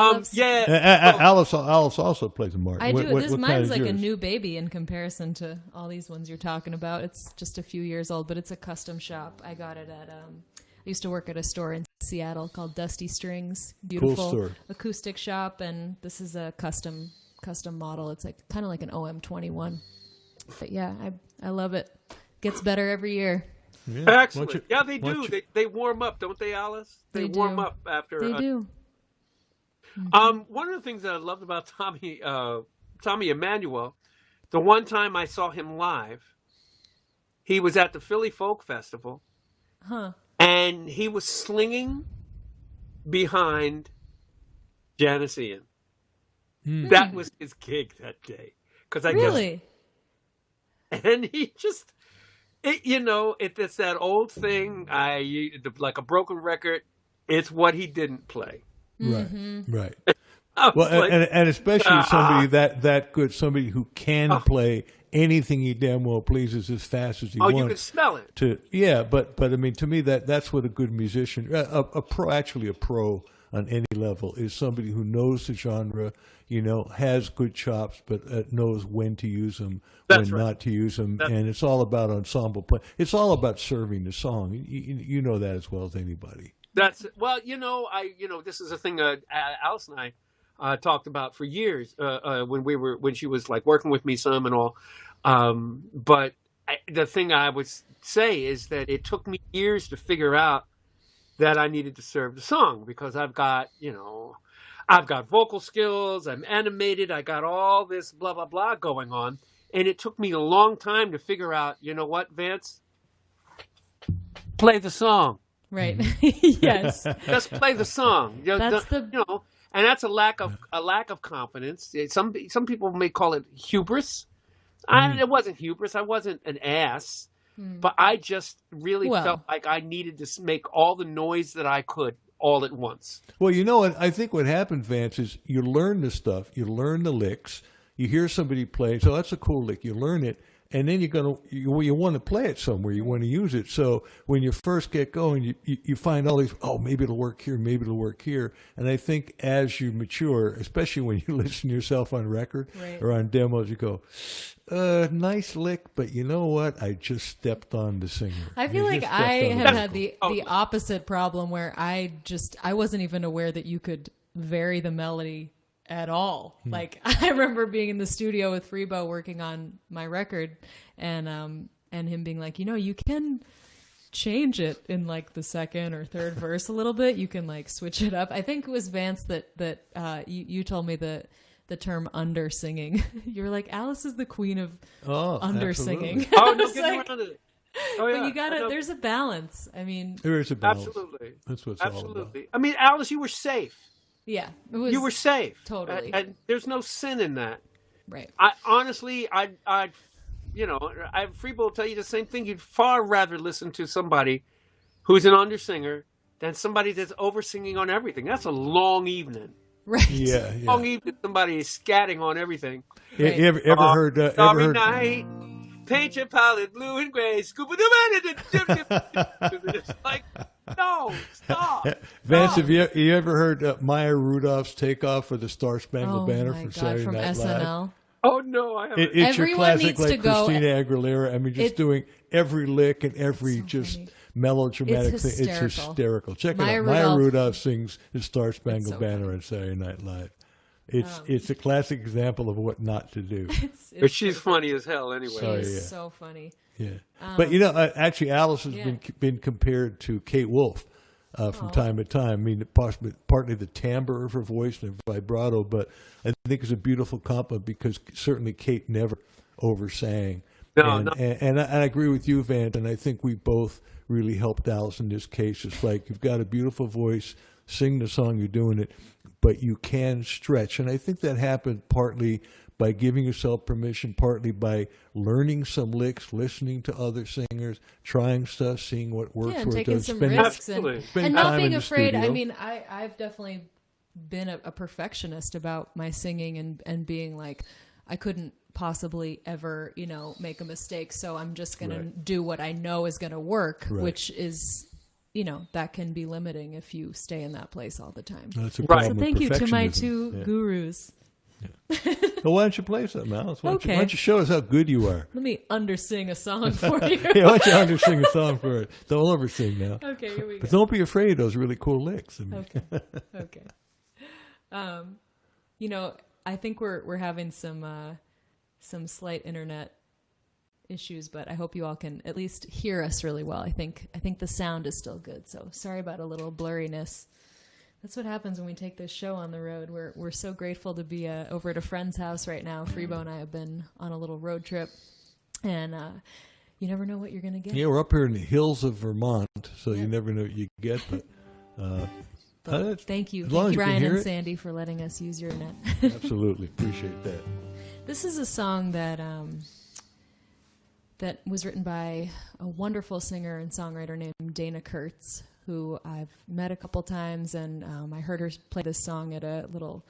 Alice also plays a Martin. I do. What mine's like yours? a new baby in comparison to all these ones you're talking about. It's just a few years old, but it's a custom shop. I got it at. I used to work at a store in Seattle called Dusty Strings. Beautiful cool store. Acoustic shop, and this is a custom model. It's like kind of like an OM21. But yeah, I love it. Gets better every year. Yeah. Excellent. They do. They warm up, don't they, Alice? They warm up after. They do. One of the things that I loved about Tommy Emmanuel, the one time I saw him live, he was at the Philly Folk Festival, and he was slinging behind Janice Ian. That was his gig that day. Really? And he just, it's that old thing. Like a broken record. It's what he didn't play. Right. Well, and especially somebody that good, somebody who can play anything he damn well pleases as fast as he wants. You can smell it. But I mean, to me, that's what a good musician, a pro on any level, is somebody who knows the genre, has good chops, but knows when to use them, not to use them. And it's all about ensemble play. It's all about serving the song. You know that as well as anybody. This is a thing Alice and I talked about for years when she was like working with me some and all. But the thing I would say is that it took me years to figure out that I needed to serve the song, because I've got vocal skills, I'm animated, I got all this blah, blah, blah going on. And it took me a long time to figure out, you know what, Vance? Play the song. Right. Yes. Just play the song. And that's a lack of confidence. Some people may call it hubris. It wasn't hubris. I wasn't an ass, but I just really felt like I needed to make all the noise that I could all at once. Well, I think what happened, Vance, is you learn the stuff, you learn the licks, you hear somebody play, so that's a cool lick, you learn it. And then you want to play it somewhere. You want to use it. So when you first get going, you find all these, maybe it'll work here, maybe it'll work here. And I think as you mature, especially when you listen to yourself on record or on demos, you go, nice lick, but you know what? I just stepped on the singer. I feel like I have had the opposite problem where I wasn't even aware that you could vary the melody at all. Like, I remember being in the studio with Freebo working on my record, and him being like, you can change it in like the second or third verse a little bit. You can like switch it up. I think it was Vance that you told me the term under singing. You were like, Alice is the queen of under singing. Oh, no, get around it. Oh, yeah. But you gotta. There's a balance. I mean, there is a balance. Absolutely. That's what it's all about. I mean, Alice, you were safe. Yeah, you were safe. Totally. And there's no sin in that. Right. Freebo will tell you the same thing. You'd far rather listen to somebody who's an undersinger than somebody that's over-singing on everything. That's a long evening. Right. Yeah. Long evening, somebody is scatting on everything. Right. You ever heard... Starry night, paint your palette blue and gray, it's like... No, stop. Vance, have you ever heard Maya Rudolph's Takeoff for the Star Spangled Banner from Saturday from Night SNL? Live? Oh, no, I haven't. It's Everyone your classic, needs like to go. Christina Aguilera. I mean, just doing every lick and every melodramatic It's thing. It's hysterical. Check it out. Maya Rudolph sings the Star Spangled Banner on Saturday Night Live. It's a classic example of what not to do. But she's funny as hell anyway. She's so funny. Yeah. But, actually, Alice has been compared to Kate Wolf from time to time. I mean, possibly partly the timbre of her voice and her vibrato, but I think it's a beautiful compliment because certainly Kate never oversang. And I agree with you, Vance, and I think we both really helped Alice in this case. It's like you've got a beautiful voice, sing the song, you're doing it, but you can stretch. And I think that happened partly by giving yourself permission, partly by learning some licks, listening to other singers, trying stuff, seeing what works, and where it taking does. some risks and not being afraid. Studio. I mean, I've definitely been a perfectionist about my singing and being like, I couldn't possibly ever, make a mistake, so I'm just going to do what I know is going to work, which is, that can be limiting if you stay in that place all the time. That's a problem. So thank you to my two gurus. Yeah. Well, why don't you play something, Alice? Why don't you show us how good you are? Let me undersing a song for you. Yeah, why don't you undersing a song for it? Don't oversing now. Okay, here we go. But don't be afraid of those really cool licks. Okay. I think we're having some slight internet issues, but I hope you all can at least hear us really well. I think the sound is still good, so sorry about a little blurriness. That's what happens when we take this show on the road. We're so grateful to be over at a friend's house right now. Freebo and I have been on a little road trip, and you never know what you're going to get. Yeah, we're up here in the hills of Vermont, so you never know what you get. But thank you, Ryan and Sandy, for letting us use your net. Absolutely, appreciate that. This is a song that that was written by a wonderful singer and songwriter named Dana Kurtz, who I've met a couple times, and I heard her play this song at a little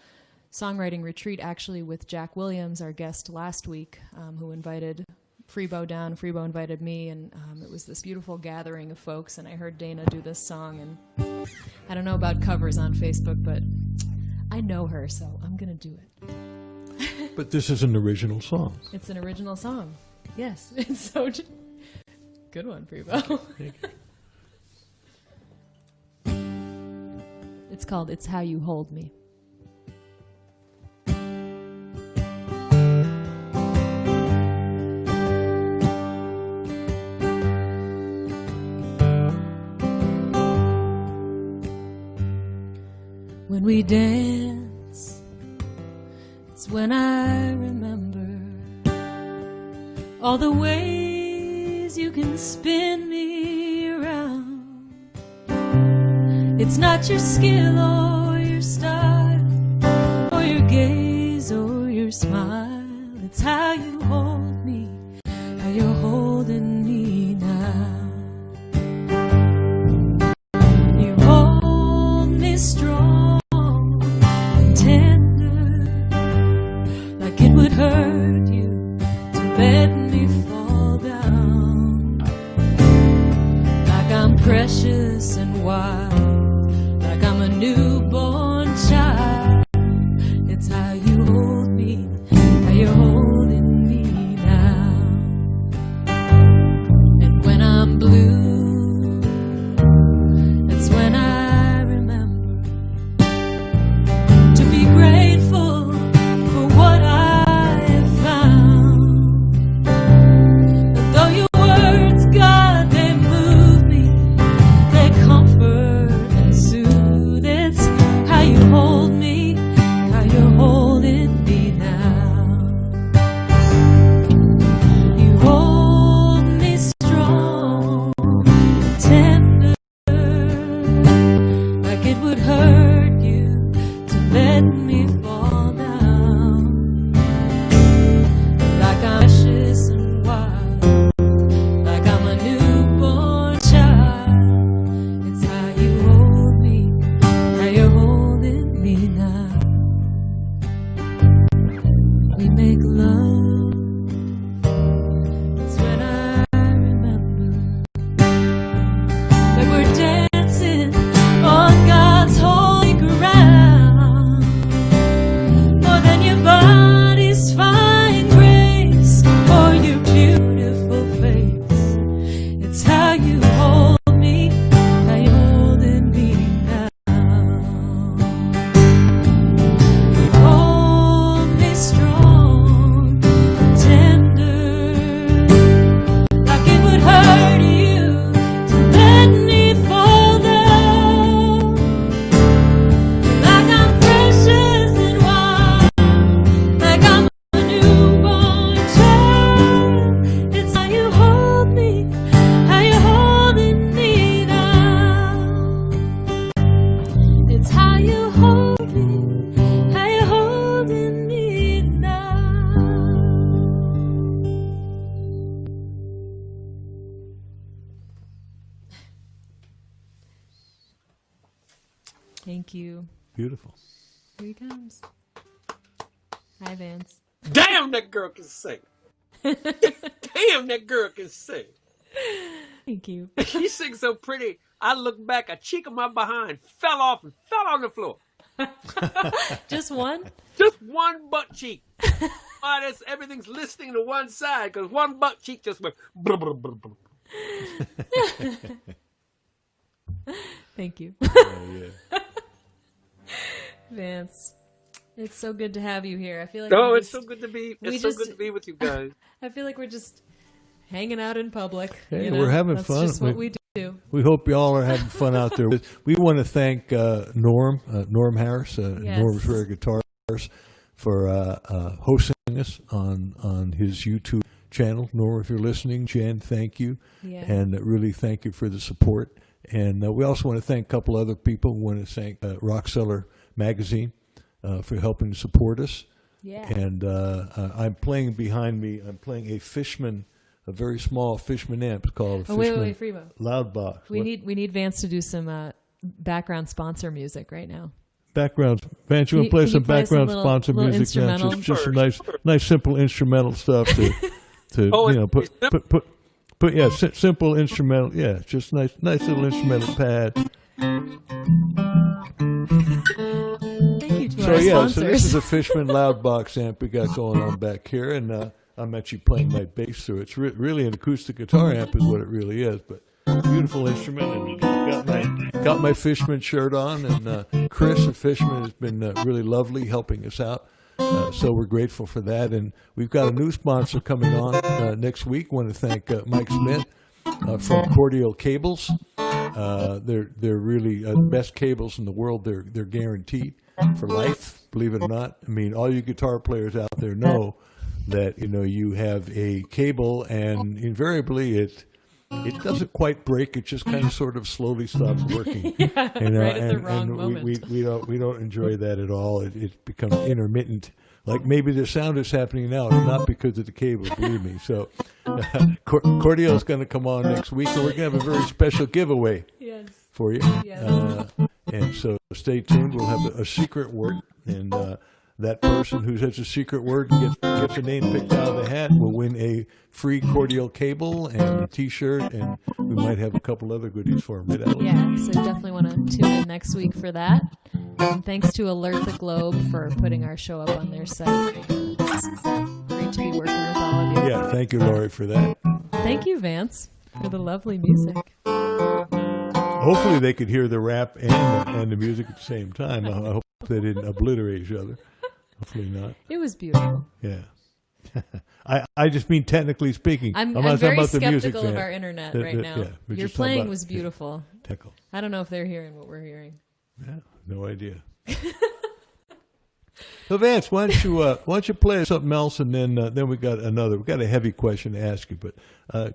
songwriting retreat, actually with Jack Williams, our guest last week, who invited Freebo down. Freebo invited me, and it was this beautiful gathering of folks, and I heard Dana do this song, and I don't know about covers on Facebook, but I know her, so I'm going to do it. But this is an original song. It's an original song. Yes, it's so good one, Freebo. Thank you. It's called "It's How You Hold Me." When we dance, it's when I remember all the ways you can spin me around. It's not your skill or your style or your gaze or your smile. It's how you hold me, how you're holding me now. You hold me strong and tender, like it would hurt you to let me fall down. Like I'm precious and wild, like I'm a newborn child. It's how you hold me, how you're holding me now. And when I'm blue, that's when I remember to be grateful for what I have found. But though your words, God, they move me, they comfort and soothe. It's Thank you. Beautiful. Here he comes. Hi, Vance. Damn, that girl can sing. Damn, that girl can sing. Thank you. She sings so pretty. I look back, a cheek of my behind fell off and fell on the floor. Just one? Just one butt cheek. Everything's listening to one side because one butt cheek just went. Blah, blah, blah, blah. Thank you. Oh, yeah. Vance, it's so good to have you here. I feel like it's so good to be. It's so good to be with you guys. I feel like we're just hanging out in public. Hey, you know? we're having That's fun. Just what we do. We hope y'all are having fun out there. We want to thank Norm Harris, Norm's Rare Guitars, for hosting us on his YouTube channel. Norm, if you're listening, Jan, thank you. Yeah. And really thank you for the support. And we also want to thank a couple other people. We want to thank Rockseller Magazine for helping to support us. Yeah. And I'm playing behind me, I'm playing a very small Fishman amp. It's called a Fishman wait, Freebo. Loudbox. We need Vance to do some background sponsor music right now. Background, Vance, you want to play some background sponsor music now? Just some nice simple instrumental stuff to put simple instrumental. Yeah, just nice little instrumental pad. Thank you to our sponsors. So this is a Fishman Loudbox amp we got going on back here, and I'm actually playing my bass through it. It's really an acoustic guitar amp is what it really is, but beautiful instrument. And got my Fishman shirt on, and Chris at Fishman has been really lovely helping us out. So we're grateful for that. And we've got a new sponsor coming on next week. Want to thank Mike Smith from Cordial Cables. They're really the best cables in the world. They're guaranteed for life, believe it or not. I mean, all you guitar players out there know that, you have a cable, and invariably it doesn't quite break. It just kind of sort of slowly stops working. Right at the wrong moment. We don't enjoy that at all. It becomes intermittent. Like maybe the sound is happening now. It's not because of the cable, believe me. So Cordial is going to come on next week, and we're going to have a very special giveaway for you. Yes. And so stay tuned. We'll have a secret word, and that person who has a secret word and gets a name picked out of the hat will win a free Cordial cable and a T-shirt, and we might have a couple other goodies for them. Right, yeah, so definitely want to tune in next week for that. And thanks to Alert the Globe for putting our show up on their site. It's great to be working with all of you. Yeah, thank you, Laurie, for that. Thank you, Vance, for the lovely music. Hopefully they could hear the rap and the music at the same time. I hope they didn't obliterate each other. Hopefully not. It was beautiful. Yeah. I just mean technically speaking. I'm not very talking about the music. skeptical of our internet right now. Yeah, your playing was beautiful. Technical. I don't know if they're hearing what we're hearing. Yeah, no idea. So Vance, why don't you play something else, and then we got a heavy question to ask you, but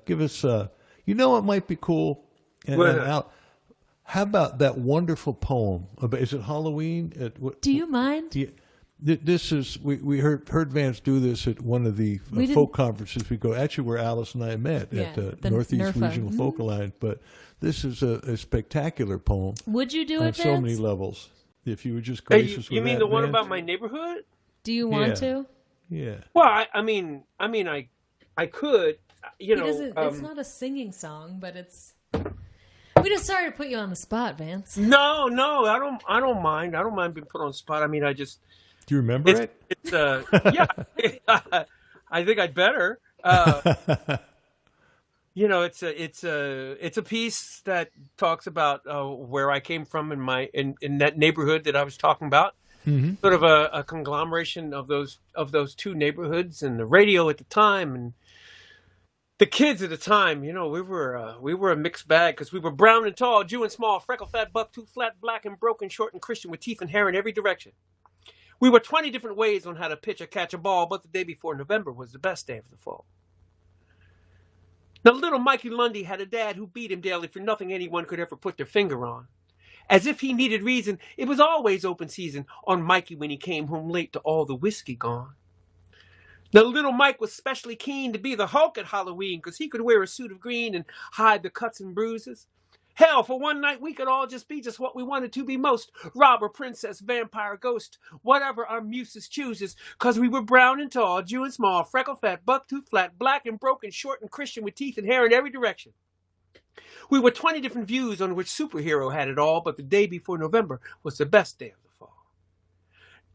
give us what might be cool. How about that wonderful poem? Is it Halloween? Do you mind? Yeah. This is we heard Vance do this at one of the folk conferences we go. Actually, where Alice and I met at the Northeast NERFA. Regional Folk Alliance. But this is a spectacular poem. Would you do it, on Vance? so many levels? If you were just gracious with that. You mean the one Vance? about my neighborhood? Do you want to? Yeah. Well, I mean, I could. It's not a singing song, but it's. We just sorry to put you on the spot, Vance. No, I don't mind. I don't mind being put on the spot. I mean, I just. Do you remember it? It's yeah. I think I'd better. It's a piece that talks about where I came from in that neighborhood that I was talking about. Mm-hmm. Sort of a conglomeration of those two neighborhoods, and the radio at the time, and the kids at the time. We were a mixed bag because we were brown and tall, Jew and small, freckle, fat, buck, tooth, flat, black and broken, short and Christian, with teeth and hair in every direction. We were 20 different ways on how to pitch or catch a ball, but the day before November was the best day of the fall. Now, little Mikey Lundy had a dad who beat him daily for nothing anyone could ever put their finger on. As if he needed reason, it was always open season on Mikey when he came home late to all the whiskey gone. Now, little Mike was specially keen to be the Hulk at Halloween because he could wear a suit of green and hide the cuts and bruises. Hell, for one night, we could all just be just what we wanted to be most. Robber, princess, vampire, ghost, whatever our muses chooses. Cause we were brown and tall, Jew and small, freckle fat, buck-tooth flat, black and broken, short and Christian with teeth and hair in every direction. We were 20 different views on which superhero had it all, but the day before November was the best day of the fall.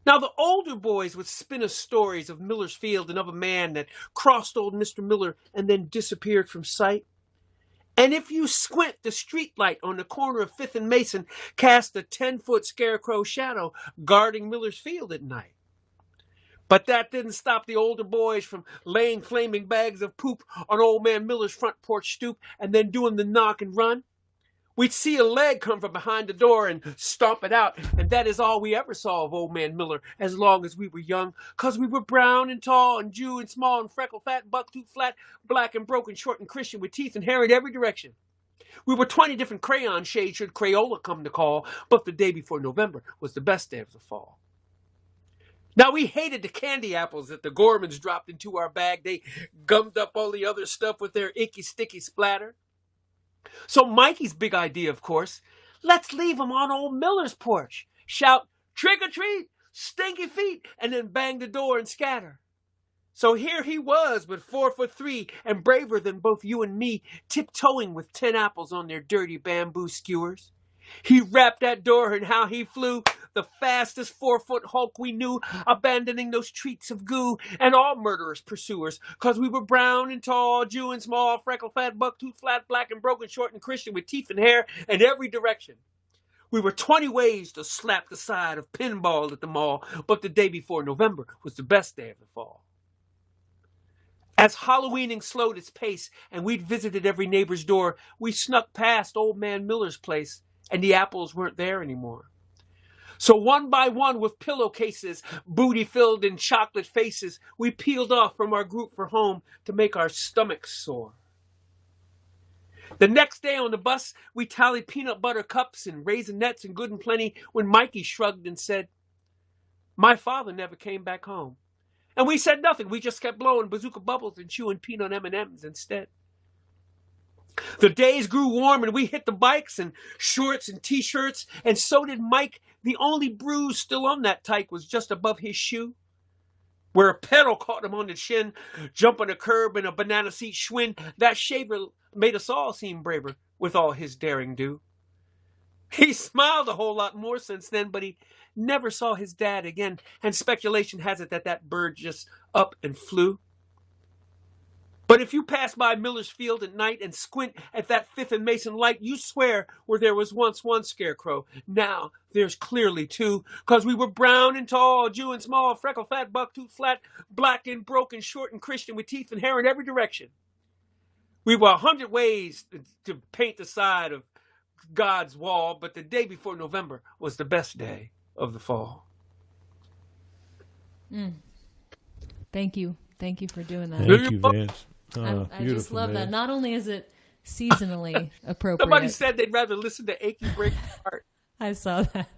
Now, the older boys would spin us stories of Miller's Field and of a man that crossed old Mr. Miller and then disappeared from sight. And if you squint, the street light on the corner of 5th and Mason cast a 10-foot scarecrow shadow guarding Miller's Field at night. But that didn't stop the older boys from laying flaming bags of poop on old man Miller's front porch stoop and then doing the knock and run. We'd see a leg come from behind the door and stomp it out, and that is all we ever saw of old man Miller as long as we were young, 'cause we were brown and tall and Jew and small and freckle fat, buck-tooth flat, black and broken, short and Christian with teeth and hair in every direction. We were 20 different crayon shades should Crayola come to call, but the day before November was the best day of the fall. Now, we hated the candy apples that the Gormans dropped into our bag. They gummed up all the other stuff with their icky, sticky splatter. So Mikey's big idea, of course, let's leave them on old Miller's porch. Shout, trick or treat, stinky feet, and then bang the door and scatter. So here he was with 4'3" and braver than both you and me, tiptoeing with 10 apples on their dirty bamboo skewers. He rapped that door and how he flew, the fastest 4-foot hulk we knew, abandoning those treats of goo and all murderous pursuers, 'cause we were brown and tall, Jew and small, freckle fat, buck-tooth flat, black and broken, short and Christian with teeth and hair in every direction. We were 20 ways to slap the side of pinball at the mall, but the day before November was the best day of the fall. As Halloweening slowed its pace and we'd visited every neighbor's door, we snuck past old man Miller's place, and the apples weren't there anymore. So one by one, with pillowcases, booty filled in chocolate faces, we peeled off from our group for home to make our stomachs sore. The next day on the bus, we tallied peanut butter cups and raisinets and good and plenty when Mikey shrugged and said, "My father never came back home." And we said nothing. We just kept blowing bazooka bubbles and chewing peanut M&Ms instead. The days grew warm and we hit the bikes and shorts and T-shirts, and so did Mike. The only bruise still on that tyke was just above his shoe, where a pedal caught him on the shin, jumping a curb in a banana seat schwinn. That shaver made us all seem braver with all his daring do. He smiled a whole lot more since then, but he never saw his dad again, and speculation has it that that bird just up and flew. But if you pass by Miller's Field at night and squint at that 5th and Mason light, you swear where there was once one scarecrow, now there's clearly two, 'cause we were brown and tall, Jew and small, freckle fat, buck-tooth flat, black and broken, short and Christian with teeth and hair in every direction. We were 100 ways to paint the side of God's wall, but the day before November was the best day of the fall. Thank you. Thank you for doing that. Thank you, Vance. I just love that. Not only is it seasonally appropriate. Somebody said they'd rather listen to Achy Break Heart. I saw that.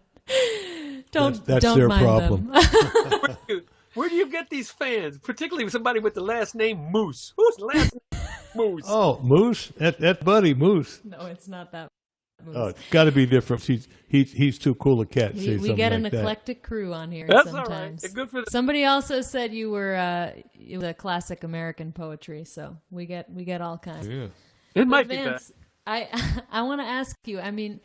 That's don't their mind problem. them. Where do you get these fans? Particularly with somebody with the last name Moose. Who's the last name Moose? Oh, Moose? That buddy, Moose. No, it's not that. Moose. Oh, it's got to be different. He's too cool a cat. We get an eclectic crew on here. That's sometimes. all right. They're good for the- Somebody also said you were it was a classic American poetry, so we get all kinds. Yeah. It might Vance, be bad. I want to ask you. I mean,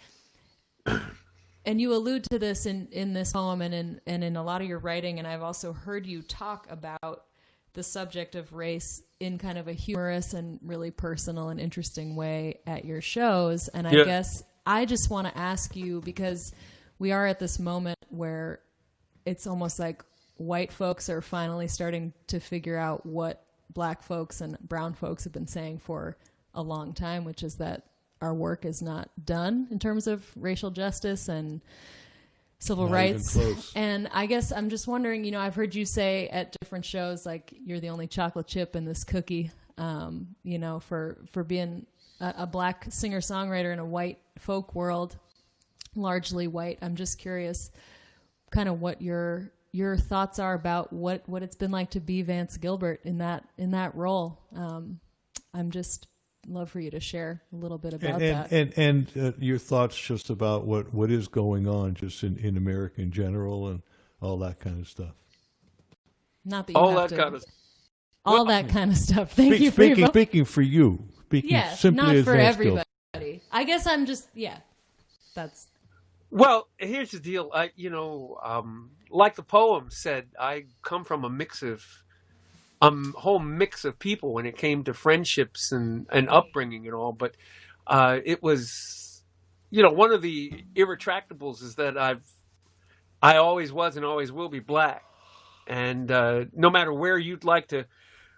and you allude to this in this poem and in a lot of your writing, and I've also heard you talk about the subject of race in kind of a humorous and really personal and interesting way at your shows. And I guess I just want to ask you, because we are at this moment where it's almost like white folks are finally starting to figure out what black folks and brown folks have been saying for a long time, which is that our work is not done in terms of racial justice and civil Not rights. even close. And I guess I'm just wondering, I've heard you say at different shows, like, you're the only chocolate chip in this cookie, for being a black singer-songwriter in a white folk world, largely white. I'm just curious kind of what your thoughts are about what it's been like to be Vance Gilbert in that role. I'm just love for you to share a little bit about that. And your thoughts just about what is going on just in America in general and all that kind of stuff. Not that you have to. All that kind of stuff. Thank you, Freebo. Freebo. Speaking for you. Simply not as for Vance everybody. Gilbert. I guess I'm just, that's... Well, here's the deal. Like the poem said, I come from a whole mix of people when it came to friendships and upbringing and all. But it was, one of the irretractables is that I always was and always will be black. And no matter where you'd like to,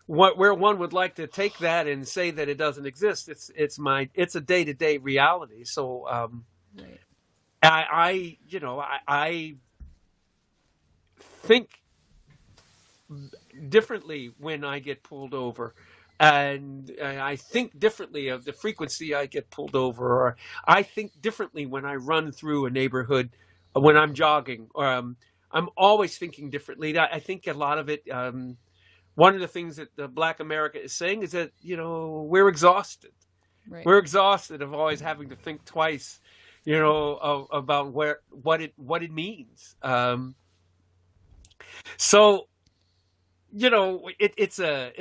where one would like to take that and say that it doesn't exist, it's a day-to-day reality. So right. I think differently when I get pulled over, and I think differently of the frequency I get pulled over, or I think differently when I run through a neighborhood, when I'm jogging, or I'm always thinking differently. I think a lot of it, one of the things that Black America is saying is that, we're exhausted. Right. We're exhausted of always having to think twice, about what it means. So, it's a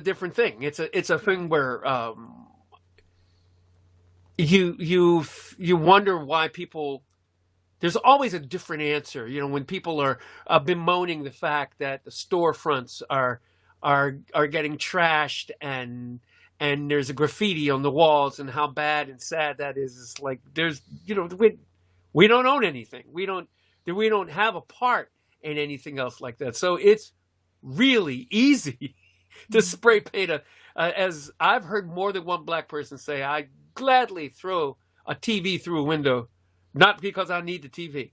different thing. It's a thing where you wonder why people. There's always a different answer, when people are bemoaning the fact that the storefronts are getting trashed and there's a graffiti on the walls and how bad and sad that is. It's like there's, we don't own anything. We don't have a part in anything else like that. So it's really easy to spray paint as I've heard more than one black person say, I gladly throw a TV through a window. Not because I need the TV,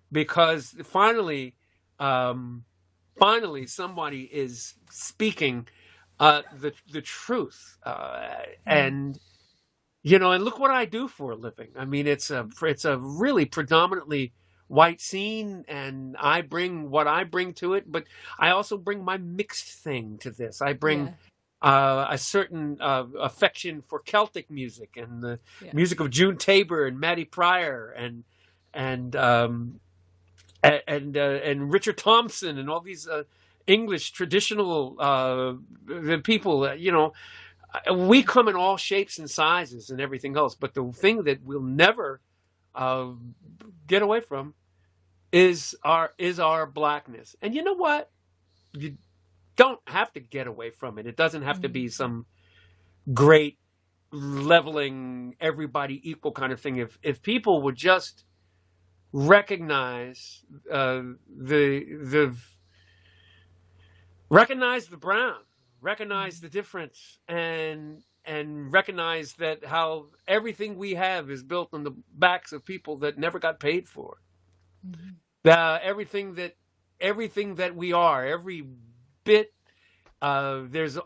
because finally somebody is speaking the truth, and look what I do for a living. I mean, it's a really predominantly white scene, and I bring what I bring to it, but I also bring my mixed thing to this. I bring a certain affection for Celtic music and the music of June Tabor and Matty Pryor and Richard Thompson and all these English traditional people. We come in all shapes and sizes and everything else, but the thing that we'll never get away from is our blackness. And you know what? You don't have to get away from it. It doesn't have to be some great leveling everybody equal kind of thing. If people would just recognize recognize the brown, recognize the difference, and recognize that how everything we have is built on the backs of people that never got paid for. Everything that we are, every bit, there's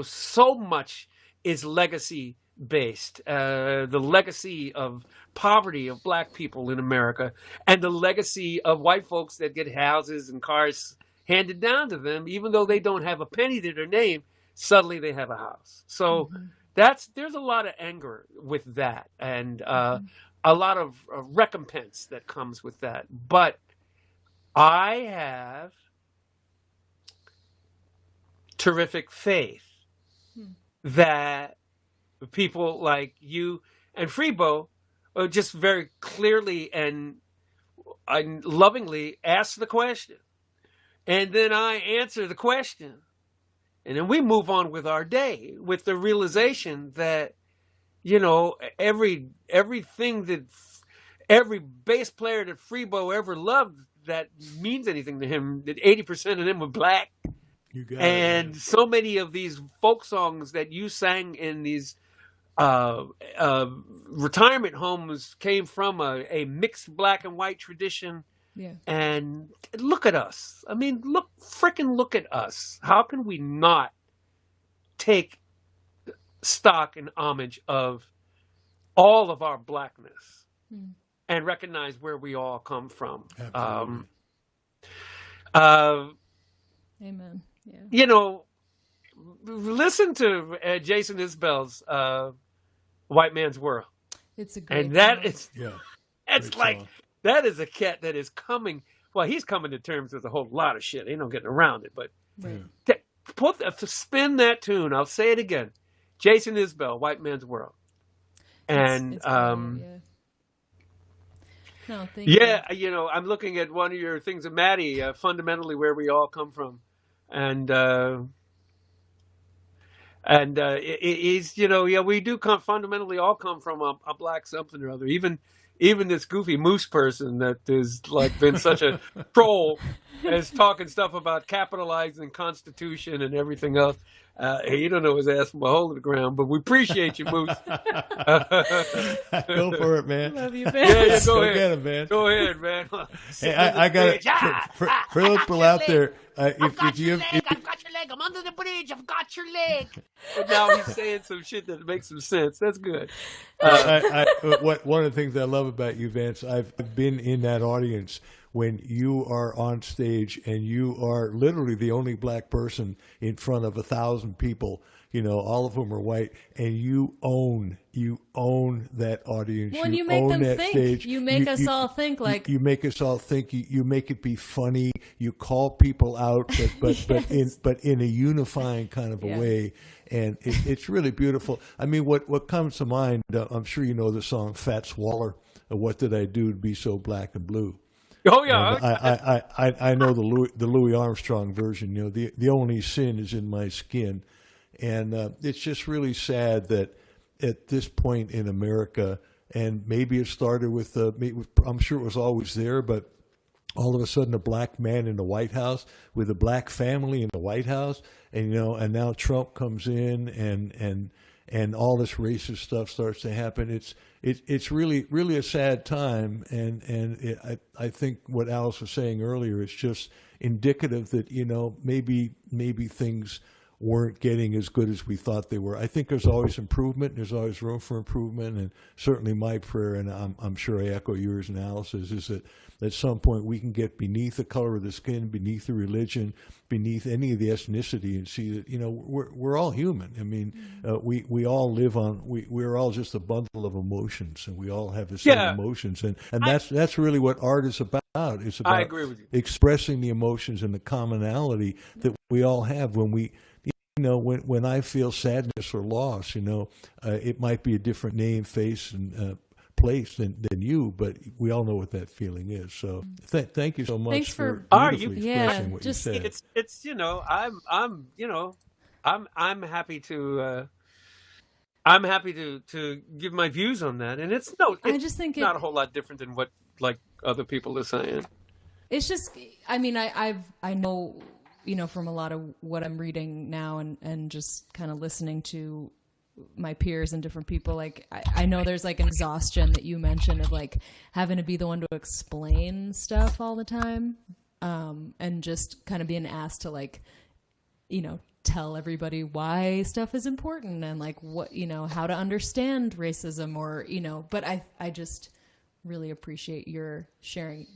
so much is legacy based. The legacy of poverty of black people in America, and the legacy of white folks that get houses and cars handed down to them, even though they don't have a penny to their name, suddenly they have a house. So there's a lot of anger with that, and a lot of recompense that comes with that. But I have terrific faith that people like you and Freebo just very clearly and lovingly ask the question, and then I answer the question, and then we move on with our day with the realization that everything that every bass player that Freebo ever loved that means anything to him, that 80% of them were black. You got and it, so many of these folk songs that you sang in these retirement homes came from a mixed black and white tradition. Yeah. And look at us. I mean, look at us. How can we not take stock and homage of all of our blackness and recognize where we all come from? Absolutely. Amen. Yeah. listen to Jason Isbell's White Man's World. It's a great and that song. is, Yeah. it's Great like, song. that is a cat that is coming. Well, he's coming to terms with a whole lot of shit. Ain't no getting around it. But Right. to spin that tune, I'll say it again. Jason Isbell, White Man's World. And It's brilliant, yeah. No, thank you. yeah, you know, I'm looking at one of your things of Maddie, fundamentally where we all come from, and he's, you know, yeah, we do fundamentally all come from a black something or other. Even this goofy moose person that has like been such a troll is talking stuff about capitalizing Constitution and everything else. He don't know his ass from a hole in the ground, but we appreciate you, Moose. Go for it, man. Love you, Yeah, Vance. go Go ahead. get him, man. Go ahead, man. Hey, I got it. For those people out there, if you I've got your leg. I'm under the bridge. I've got your leg. But now he's saying some shit that makes some sense. That's good. one of the things I love about you, Vance, I've been in that audience when you are on stage and you are literally the only black person in front of 1,000 people, you know, all of them are white, and you own that audience. Well, you you make own them that think. stage. You make us all think like you make us all think. You make it be funny. You call people out, but Yes. in a unifying kind of a Yeah. way, and it's really beautiful. I mean, what comes to mind? I'm sure you know the song "Fats Waller." What did I do to be so black and blue? Oh yeah. And I know the Louis Armstrong version. You know, the only sin is in my skin, and it's just really sad that at this point in America, and maybe it started with I'm sure it was always there, but all of a sudden a black man in the White House with a black family in the White House, and you know, and now Trump comes in and all this racist stuff starts to happen. It's really a sad time, and I think what Alice was saying earlier is just indicative that, you know, maybe things weren't getting as good as we thought they were. I think there's always improvement. There's always room for improvement, and certainly my prayer, and I'm sure I echo yours and Alice's, is that at some point we can get beneath the color of the skin, beneath the religion, beneath any of the ethnicity, and see that, you know, we're all human. I mean, we all live on, we're all just a bundle of emotions, and we all have the same emotions, and that's really what art is about. It's about I agree with you. expressing the emotions and the commonality that we all have when we. You know, when I feel sadness or loss, you know, it might be a different name, face, and place than you, but we all know what that feeling is. So thank you so much. Thanks for for- beautifully Yeah, expressing what just- you said. It's you know, I'm happy to give my views on that, and it's I just think not a whole lot different than what like other people are saying. It's just, I mean, I know, you know, from a lot of what I'm reading now and just kind of listening to my peers and different people, like I know there's like an exhaustion that you mentioned of like having to be the one to explain stuff all the time, and just kind of being asked to like, you know, tell everybody why stuff is important and like what, you know, how to understand racism, or, you know, but I just really appreciate your sharing,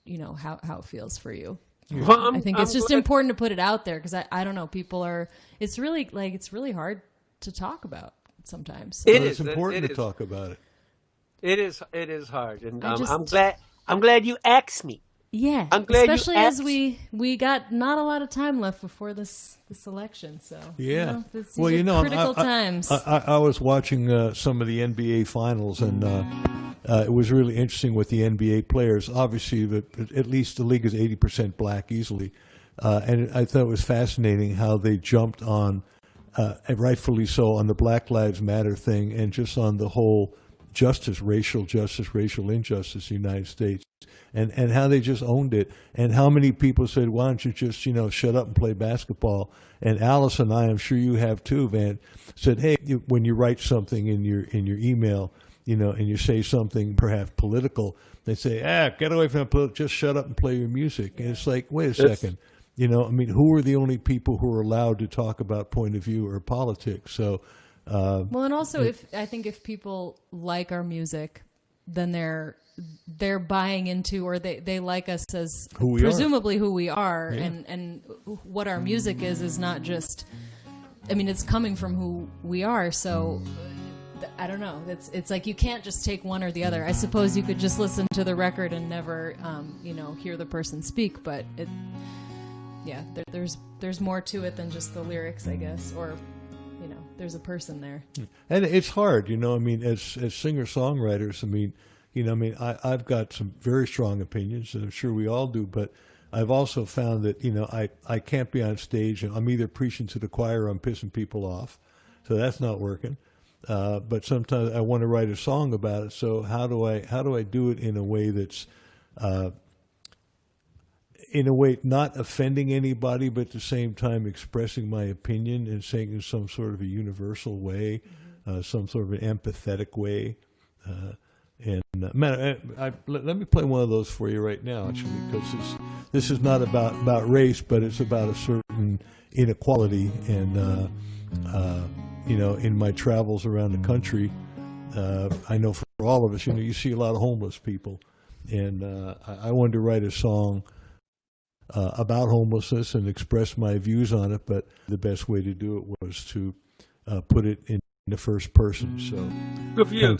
you know, how it feels for you. Well, I think it's just important to put it out there, because I don't know, people are, it's really hard to talk about sometimes. So. It's important to talk about it. It is hard, and just- I'm glad you asked me. Yeah, I'm glad especially you as asked. we got not a lot of time left before this election. So Yeah. you know, these Well, are you know, critical times. I was watching some of the NBA finals, and it was really interesting with the NBA players. Obviously, at least the league is 80% black easily, and I thought it was fascinating how they jumped on, and rightfully so, on the Black Lives Matter thing, and just on the whole racial injustice in the United States, and how they just owned it, and how many people said, why don't you just, you know, shut up and play basketball? And Alice and I'm sure you have too, Van, said, hey, when you write something in your email, you know, and you say something perhaps political, they say, get away from that, just shut up and play your music. And it's like, wait a second. You know, I mean, who are the only people who are allowed to talk about point of view or politics? So, well, and also I think if people like our music, then they're buying into, or they like us as who we presumably who we are, Yeah. and what our music is not just, I mean, it's coming from who we are, so I don't know. It's like you can't just take one or the other. I suppose you could just listen to the record and never, hear the person speak, but there's more to it than just the lyrics, I guess, or there's a person there. And it's hard, I mean, as singer-songwriters, I've got some very strong opinions, and I'm sure we all do, but I've also found that, I can't be on stage and I'm either preaching to the choir or I'm pissing people off. So that's not working. But sometimes I want to write a song about it. So how do I do it in a way that's, not offending anybody, but at the same time expressing my opinion and saying in some sort of a universal way, some sort of an empathetic way. Let me play one of those for you right now, actually, because this is not about race, but it's about a certain inequality. And, in my travels around the country, I know for all of us, you see a lot of homeless people. And I wanted to write a song about homelessness and express my views on it, but the best way to do it was to put it in the first person. So good for you.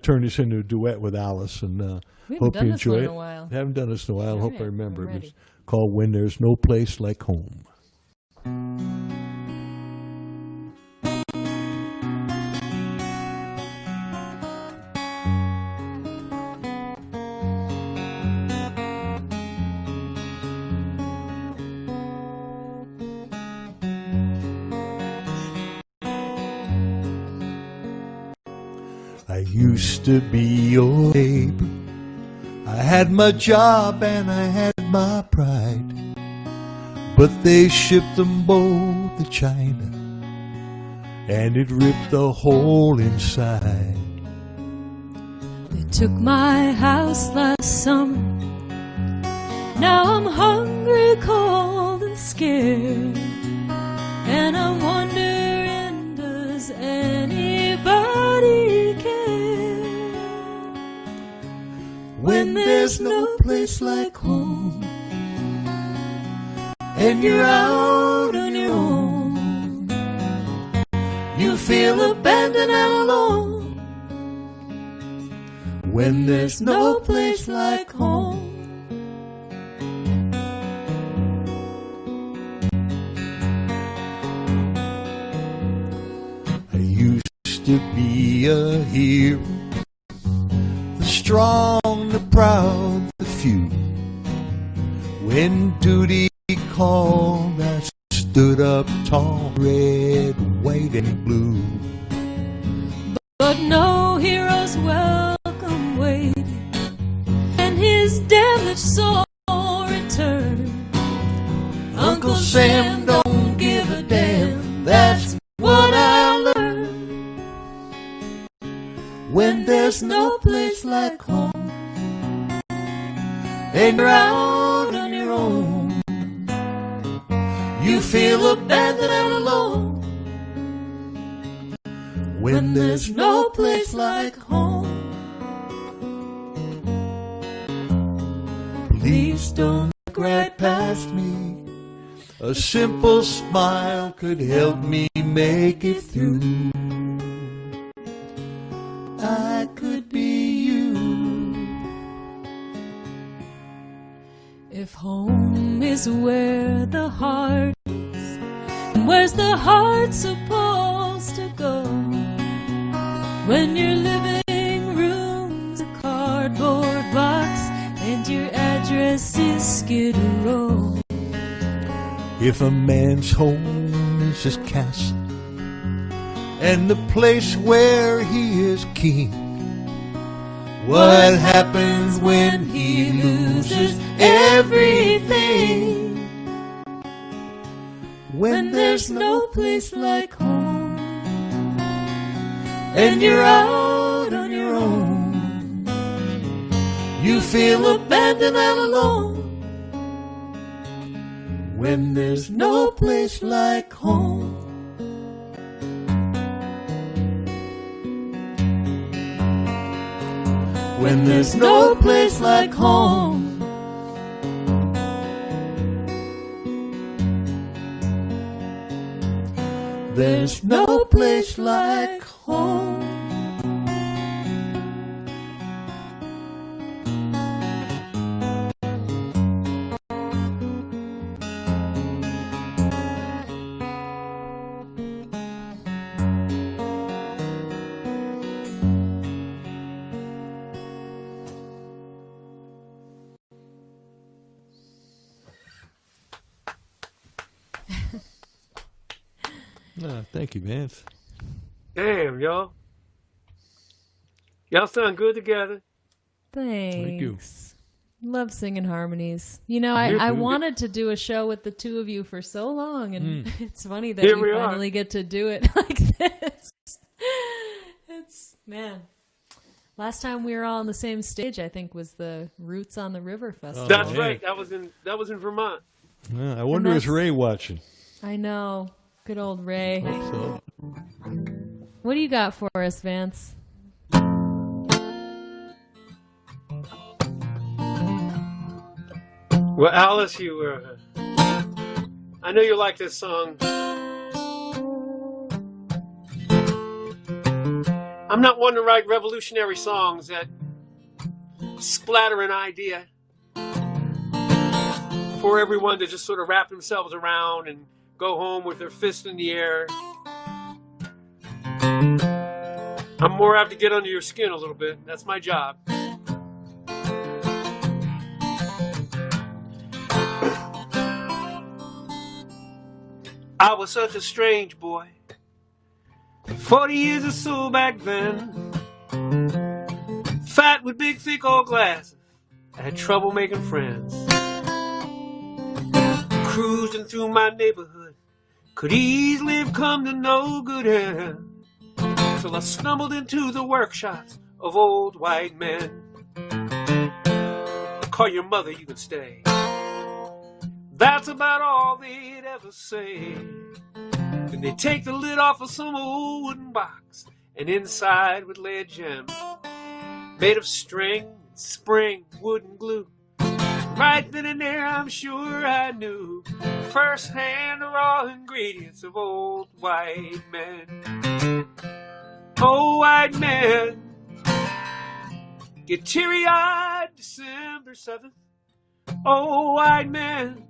Turn this into a duet with Alice, and hope you enjoy it. We haven't done this in a while. Hope I remember. I'm It's called "When There's No Place Like Home." I used to be your neighbor. I had my job and I had my pride, but they shipped them both to China, and it ripped a hole inside. They took my house last summer. Now I'm hungry, cold, and scared, and I'm wondering, does anybody care? When there's no place like home, and you're out on your own, you feel abandoned and alone. When there's no place like home. I used to be a hero, the strong, the proud, the few. When duty called, I stood up tall, red, white, and blue. But no hero's welcome waiting, and his damaged soul returned. Uncle Sam don't give a damn, that's what I learned. When there's no place like home, and you're out on your own, you feel abandoned and alone. When there's no place like home. Please don't look right past me. A simple smile could help me make it through. I could be you. If home is where the heart is, where's the heart supposed to go? When your living room's a cardboard box and your address is Skid Row. If a man's home is his castle and the place where he is king, what happens when he loses everything? When there's no place like home, and you're out on your own, you feel abandoned and alone. When there's no place like home. When there's no place like home. There's no place like home. Thank you, Vance. Damn, y'all. Y'all sound good together. Thanks. Thank you. Love singing harmonies. You know, I wanted to do a show with the two of you for so long, and it's funny that we finally get to do it like this. It's, man. Last time we were all on the same stage, I think, was the Roots on the River Festival. That's right. That was in Vermont. I wonder is Ray watching? I know. Good old Ray. So. What do you got for us, Vance? Well, Alice, I know you like this song. I'm not one to write revolutionary songs that splatter an idea for everyone to just sort of wrap themselves around and go home with their fist in the air. I'm more apt to get under your skin a little bit. That's my job. I was such a strange boy, 40 years or so back then. Fat with big thick old glasses, I had trouble making friends. Cruising through my neighborhood, could easily have come to no good end, till I stumbled into the workshops of old white men. Call your mother, you can stay. That's about all they'd ever say. Then they take the lid off of some old wooden box, and inside would lay a gem made of string, spring, wood, and glue. Right then and there, I'm sure I knew firsthand the raw ingredients of old white men. Old white men get teary-eyed December 7th. Old white men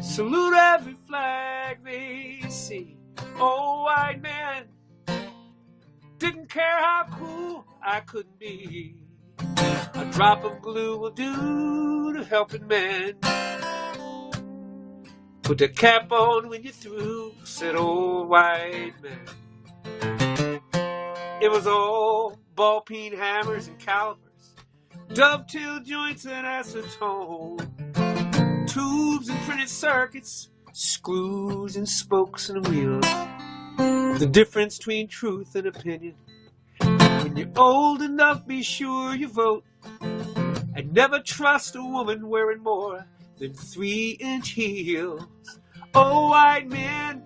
salute every flag they see. Old white men didn't care how cool I could be. A drop of glue will do to helping men. Put the cap on when you're through, said old white man. It was all ball-peen hammers and calipers, dovetail joints and acetone, tubes and printed circuits, screws and spokes and wheels. The difference between truth and opinion. When you're old enough, be sure you vote. And never trust a woman wearing more than 3-inch heels. Oh, white men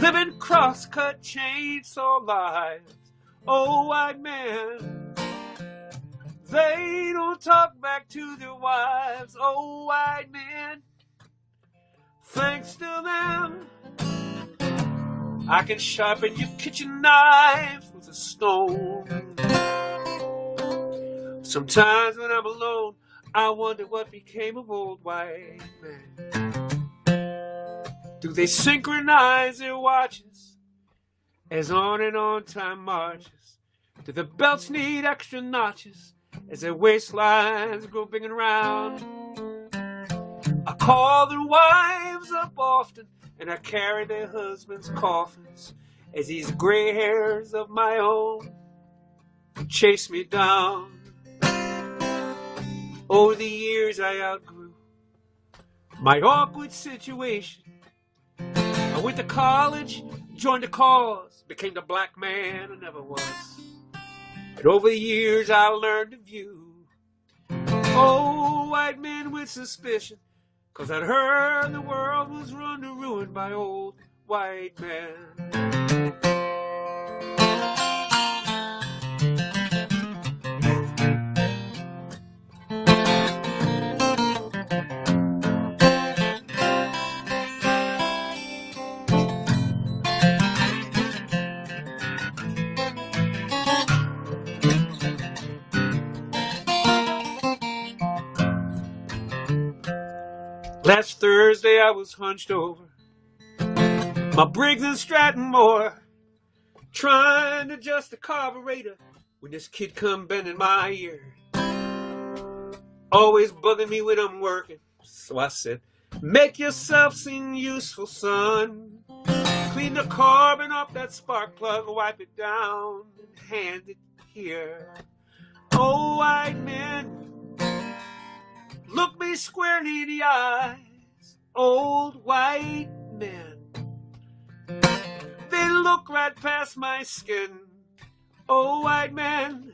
living cross-cut chainsaw lives. Oh, white men, they don't talk back to their wives. Oh, white men, thanks to them, I can sharpen your kitchen knives with a stone. Sometimes when I'm alone, I wonder what became of old white men. Do they synchronize their watches as on and on time marches? Do the belts need extra notches as their waistlines grow big and round? I call their wives up often, and I carry their husbands' coffins as these gray hairs of my own chase me down. Over the years I outgrew my awkward situation. I went to college, joined the cause, became the black man I never was. And over the years I learned to view old white men with suspicion, 'cause I'd heard the world was run to ruin by old white men. Last Thursday I was hunched over my Briggs and Stratton moor, trying to adjust the carburetor when this kid come bending my ear, always bugging me when I'm working. So I said, make yourself seem useful, son. Clean the carbon off that spark plug, wipe it down, and hand it here. Oh, white man, look me squarely in the eyes. Old white men, they look right past my skin. Oh, white man,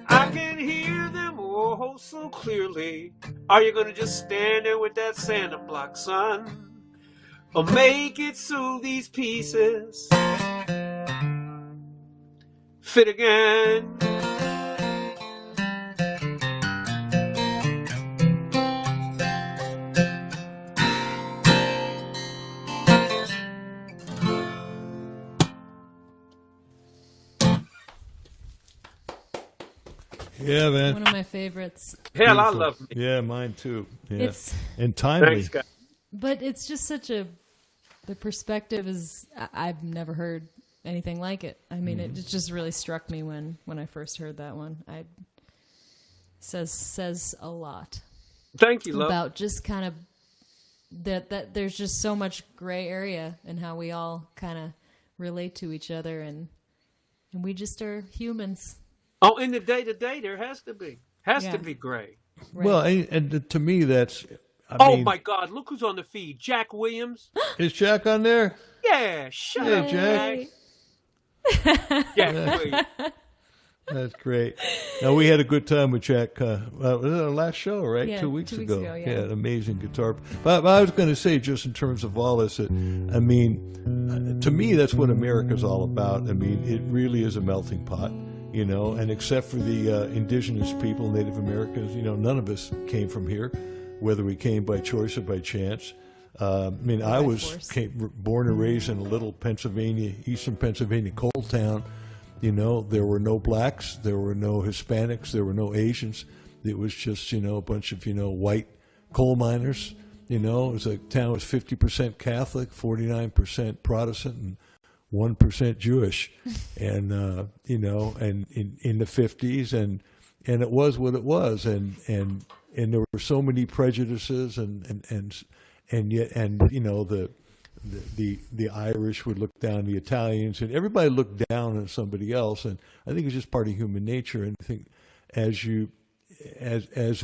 I can hear them oh so clearly. Are you gonna just stand there with that Santa block, son? Or make it so these pieces fit again? Yeah, man. One of my favorites. Hell, I love it. Yeah, mine too. Yeah. It's and timely. Thanks, guys. But it's just such a, the perspective is, I've never heard anything like it. I mean, it just really struck me when I first heard that one. Says a lot. Thank you, love. About just kind of that there's just so much gray area in how we all kind of relate to each other, and we just are humans. Oh, in the day-to-day, there has to be. To be gray. Right. Well, and to me, that's... I mean, my God, look who's on the feed. Jack Williams. is Jack on there? Yeah, shut Hey, up, Jack. Jack Williams. That's great. Now, we had a good time with Jack. Was it our last show, right? Yeah, 2 weeks two weeks ago. ago, yeah. An amazing guitar. But I was going to say, just in terms of all this, I mean, to me, that's what America's all about. I mean, it really is a melting pot, you know, and except for the indigenous people, Native Americans, you know, none of us came from here, whether we came by choice or by chance. I mean, I was born and raised in a little eastern Pennsylvania coal town. You know, there were no blacks, there were no Hispanics, there were no Asians. It was just, you know, a bunch of, you know, white coal miners. You know, it was a town was 50% Catholic, 49% Protestant, and 1% Jewish. And, you know, and in the 50s, and it was what it was. And there were so many prejudices and yet, you know, the Irish would look down the Italians, and everybody looked down on somebody else. And I think it's just part of human nature. And I think as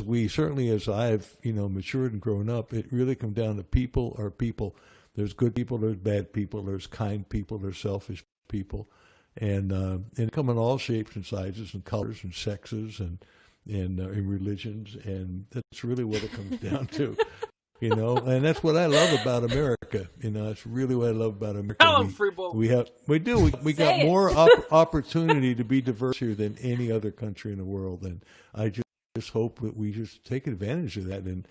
we, certainly as I've, you know, matured and grown up, it really comes down to people are people. There's good people, there's bad people, there's kind people, there's selfish people, and come in all shapes and sizes and colors and sexes and in religions, and that's really what it comes down to. You know, and that's what I love about America. You know, that's really what I love about America. Hello, Freebo. We got more opportunity to be diverse here than any other country in the world, and I just hope that we just take advantage of that and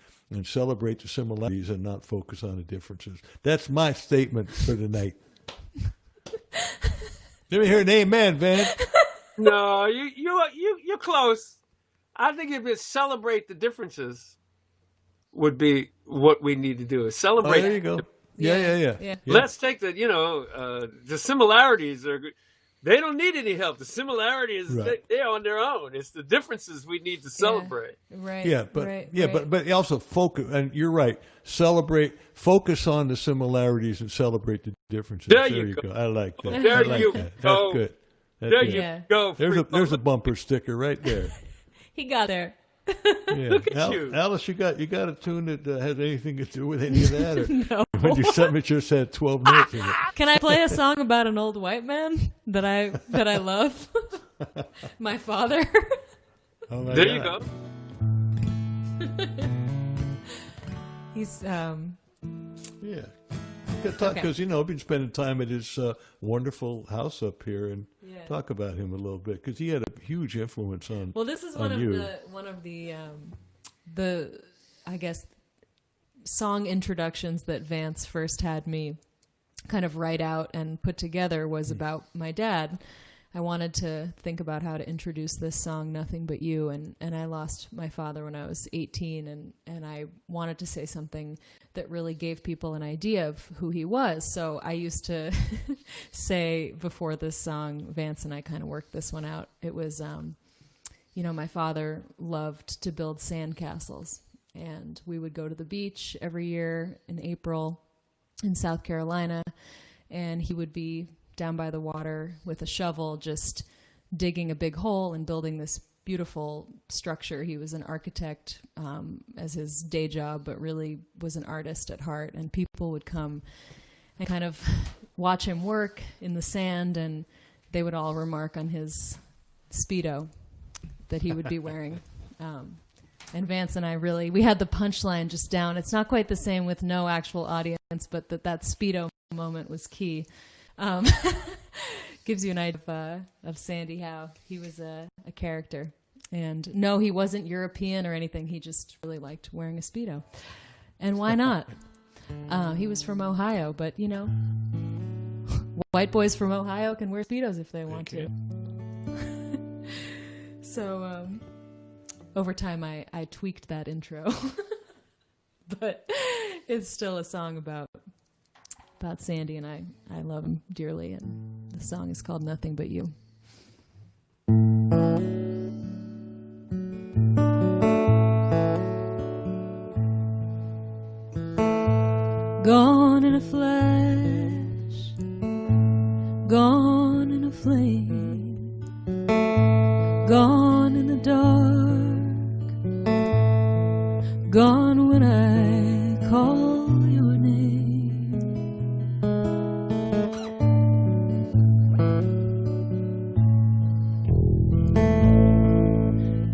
celebrate the similarities and not focus on the differences. That's my statement for tonight. Let me hear an amen, Van. No, you're close. I think if it's celebrate the differences would be what we need to do, is celebrate. Oh, there you go. Yeah. Let's take the similarities are good. They don't need any help. The similarities, right. They're on their own. It's the differences we need to celebrate. Right. Yeah, but also focus. And you're right. Focus on the similarities and celebrate the differences. There you go. I like that. There you that. go. That's good. You go. There's a bumper sticker right there. He got there. Yeah. Look at you, Alice. You got a tune that has anything to do with any of that? Or No. When you sent me, just had 12 notes in it. Can I play a song about an old white man that I love? My father. Oh my there God. you go. He's Yeah. Because, you know, I've been spending time at his wonderful house up here, and talk about him a little bit, because he had a huge influence on. Well, this is one of the I guess song introductions that Vance first had me kind of write out and put together was about my dad. I wanted to think about how to introduce this song, Nothing But You, and I lost my father when I was 18, and I wanted to say something that really gave people an idea of who he was. So I used to say before this song, Vance and I kind of worked this one out. It was, my father loved to build sandcastles, and we would go to the beach every year in April in South Carolina, and he would be down by the water with a shovel, just digging a big hole and building this beautiful structure. He was an architect as his day job, but really was an artist at heart. And people would come and kind of watch him work in the sand, and they would all remark on his Speedo that he would be wearing. And Vance and I we had the punchline just down. It's not quite the same with no actual audience, but that Speedo moment was key. Gives you an idea of Sandy Howe. He was a character. And no, he wasn't European or anything. He just really liked wearing a Speedo. And why not? He was from Ohio, but, white boys from Ohio can wear Speedos if they want to. So over time, I tweaked that intro. But it's still a song about Sandy, and I love him dearly, and the song is called Nothing But You. Gone in a flash, gone in a flame, gone in the dark, gone when I call your name.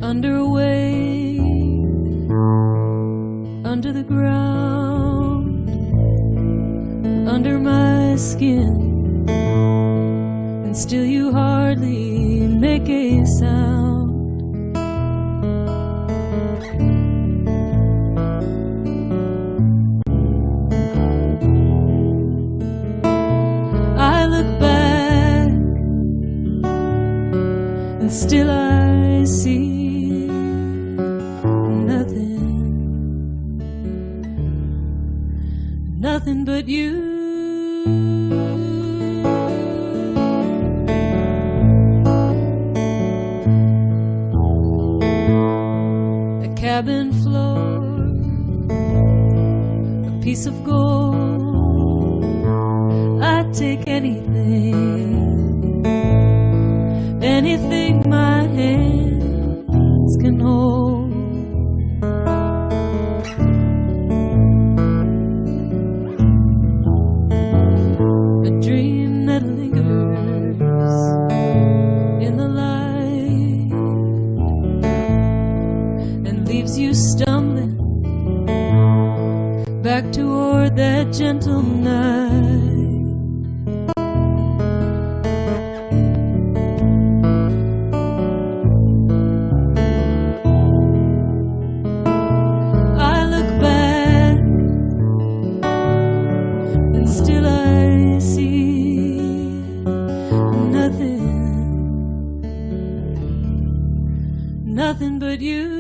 Under a wave, under the ground, under my skin, and still you hardly make a sound. I look back, and still I see nothing but you. A cabin floor, a piece of gold. I'd take anything, anything my hands can hold. Back toward that gentle night. I look back, and still I see nothing but you.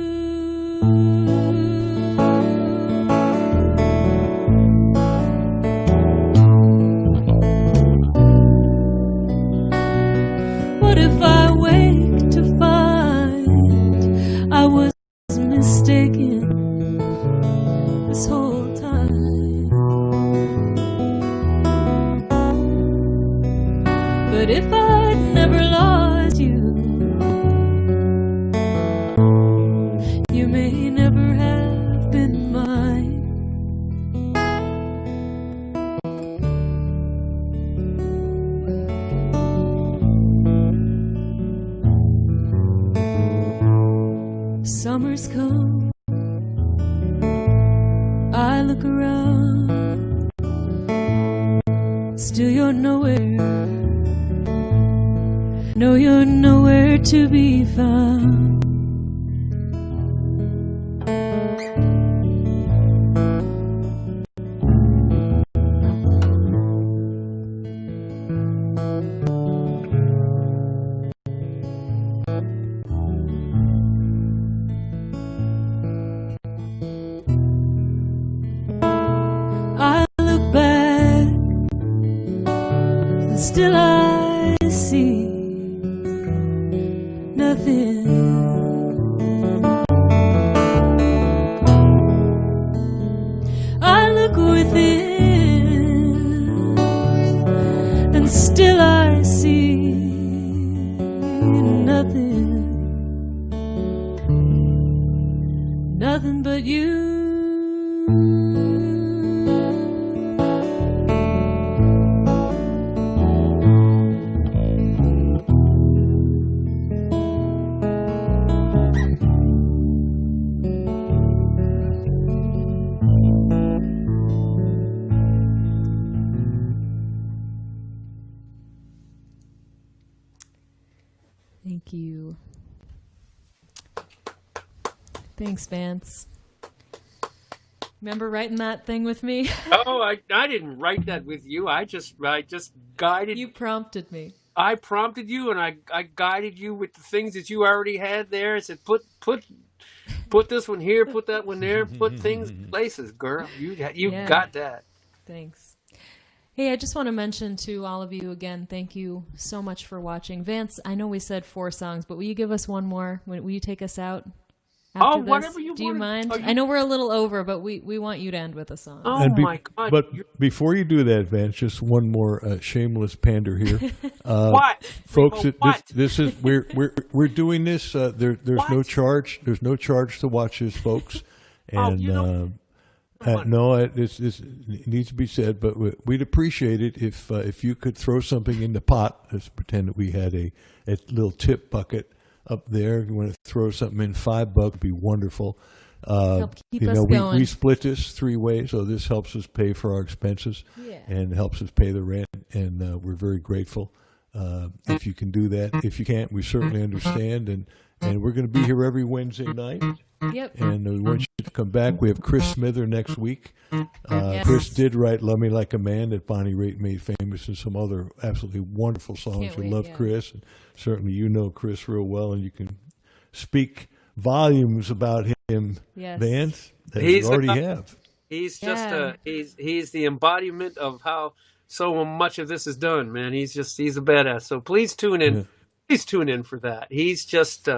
But if I'd never lost you, you may never have been mine. Summer's come, I look around, still you're nowhere. No, you're nowhere to be found. still I see nothing. I look within, and still I see nothing, nothing but you. Thank you. Thanks, Vance. Remember writing that thing with me? Oh, I didn't write that with you. I just guided. You prompted me. I prompted you, and I guided you with the things that you already had there. I said, put this one here, put that one there, put things in places, girl. You got that. Thanks. Hey, I just want to mention to all of you again, thank you so much for watching. Vance, I know we said 4 songs, but will you give us one more? Will you take us out? After this? Whatever you want. Do you mind? I know we're a little over, but we want you to end with a song. Oh, my God. But before you do that, Vance, just one more shameless pander here. What? Folks, what? this is we're doing this. There's no charge. There's no charge to watch this, folks. And no, it needs to be said, but we'd appreciate it if you could throw something in the pot. Let's pretend that we had a little tip bucket up there. If you want to throw something in, $5 would be wonderful. Help keep us going. We split this 3 ways, so this helps us pay for our expenses and helps us pay the rent, and we're very grateful if you can do that. If you can't, we certainly understand, and we're going to be here every Wednesday night. Yep. And we want you to come back. We have Chris Smither next week. Yes. Chris did write Love Me Like a Man that Bonnie Raitt made famous, and some other absolutely wonderful songs. We love Chris, and certainly you know Chris real well, and you can speak volumes about him, Vance, that you already have. He's just he's the embodiment of how so much of this is done, man. He's a badass. So please tune in. Yeah. Please tune in for that. He's just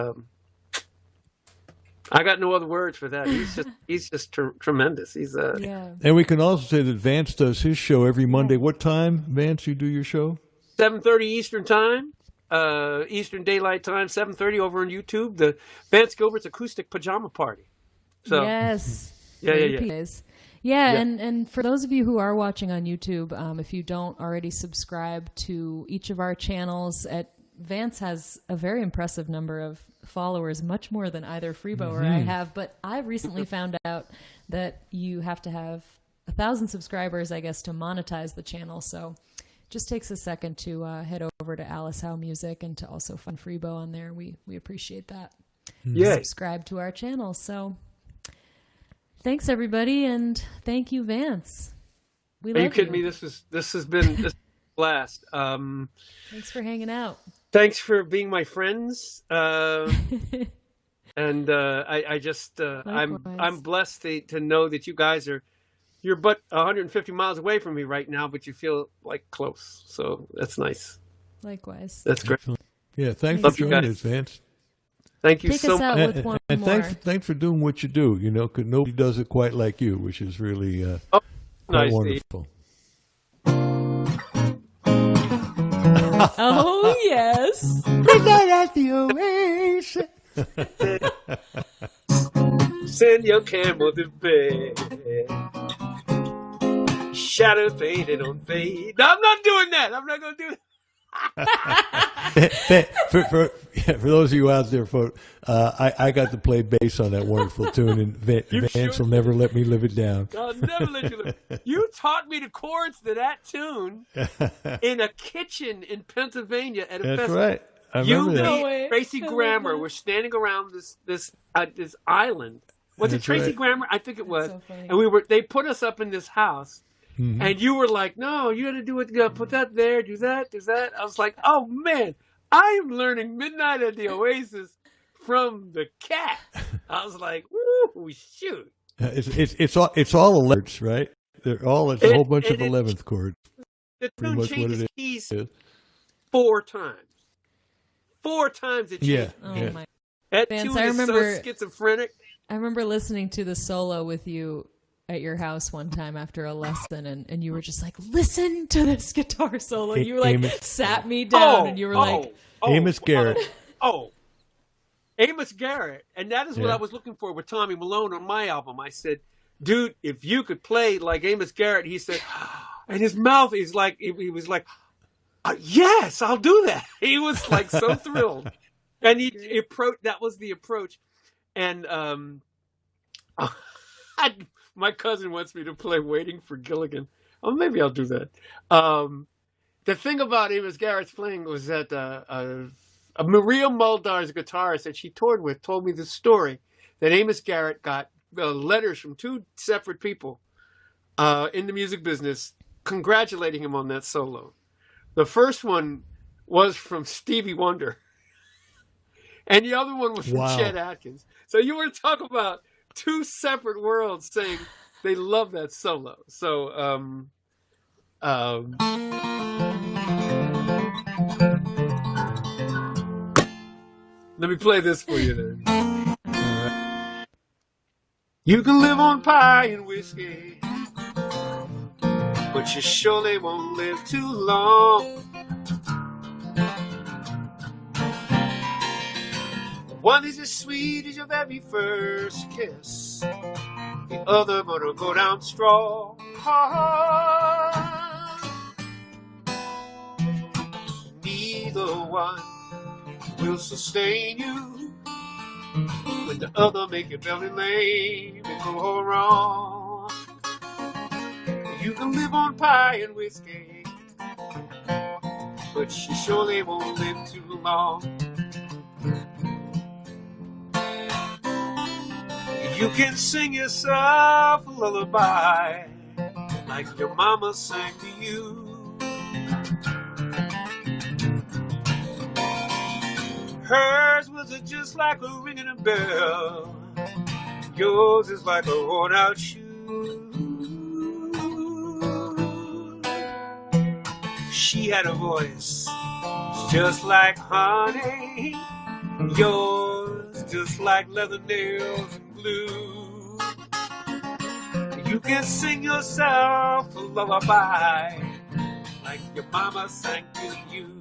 I got no other words for that. He's just tremendous. He's And we can also say that Vance does his show every Monday. What time, Vance, you do your show? 7:30 Eastern Time, Eastern Daylight Time, 7:30 over on YouTube. The Vance Gilbert's Acoustic Pajama Party. So yes. Yeah. And for those of you who are watching on YouTube, if you don't already subscribe to each of our channels, Vance has a very impressive number of followers, much more than either Freebo or I have. But I recently found out that you have to have 1,000 subscribers, I guess, to monetize the channel. So it just takes a second to head over to Alice Howe Music and to also find Freebo on there. We appreciate that. Subscribe to our channel. So thanks, everybody, and thank you, Vance. We love you. Are you kidding me? This has been a blast. Thanks for hanging out. Thanks for being my friends. And I just I'm blessed to know that you guys you're but 150 miles away from me right now, but you feel like close. So that's nice. Likewise. That's great. Yeah, thanks for joining us, Vance. Thank you Take so us out much. with one and more. thanks for doing what you do. You know, 'cause nobody does it quite like you, which is really quite nice, wonderful. Oh, yes. Midnight at the Oasis. Send your camel to bed. Shadow faded on fade. No, I'm not doing that. I'm not going to do that. For those of you out there, folks, I got to play bass on that wonderful tune, and Vance will never let me live it down. I'll never let you live. You taught me the chords to that tune in a kitchen in Pennsylvania at a festival. That's right. I remember that. You, Tracy Grammer, were standing around this island. Was it Tracy Grammer? I think it was. So funny. And they put us up in this house. Mm-hmm. And you were like, no, you got to do it. Put that there, do that. I was like, oh, man, I am learning Midnight at the Oasis from the Cat. I was like, woo, shoot. It's all 11ths, right? It's a whole bunch of 11th chords. The tune changes keys 4 times. 4 times it changed. Oh yeah. my. That Vance, tune is so schizophrenic. I remember listening to the solo with you at your house one time after a lesson, and you were just like, listen to this guitar solo. You were like, sat me down, and you were like... Amos Garrett. Amos Garrett. And that is what I was looking for with Tommy Malone on my album. I said, dude, if you could play like Amos Garrett, he said, and his mouth is like, he was like, yes, I'll do that. He was like so thrilled. And that was the approach. And my cousin wants me to play Waiting for Gilligan. Oh, maybe I'll do that. The thing about Amos Garrett's playing was that Maria Muldaur's guitarist that she toured with told me this story, that Amos Garrett got letters from 2 separate people in the music business congratulating him on that solo. The first one was from Stevie Wonder, and the other one was from Chet Atkins. So you were talking about 2 separate worlds saying they love that solo. So let me play this for you then. You can live on pie and whiskey, but you surely won't live too long. One is as sweet as your very first kiss, the other gonna go down strong. Neither one will sustain you when the other make your belly lame and go wrong. You can live on pie and whiskey, but you surely won't live too long. You can sing yourself a lullaby like your mama sang to you. Hers was just like a ringing a bell. Yours is like a worn out shoe. She had a voice just like honey. Yours just like leather nails and glue. You can sing yourself a lullaby like your mama sang to you.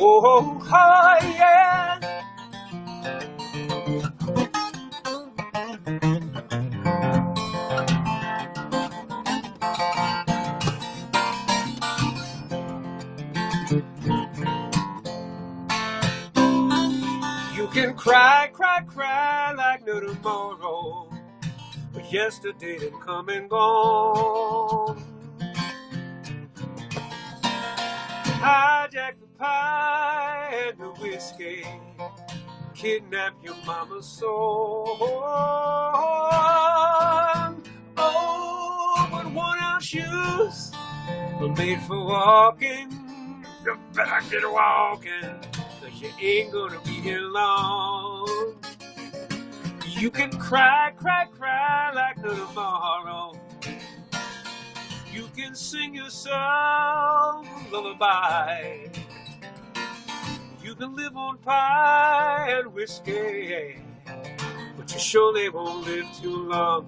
Oh, yeah. You can cry, cry, cry like no tomorrow, but yesterday didn't come and gone. Hijack the pie and the whiskey, kidnap your mama's soul. Oh, but worn-out shoes are made for walking. You better get walking, 'cause you ain't gonna be here long. You can cry, cry, cry like no tomorrow. You can sing yourself a lullaby. You can live on pie and whiskey, but you surely won't live too long.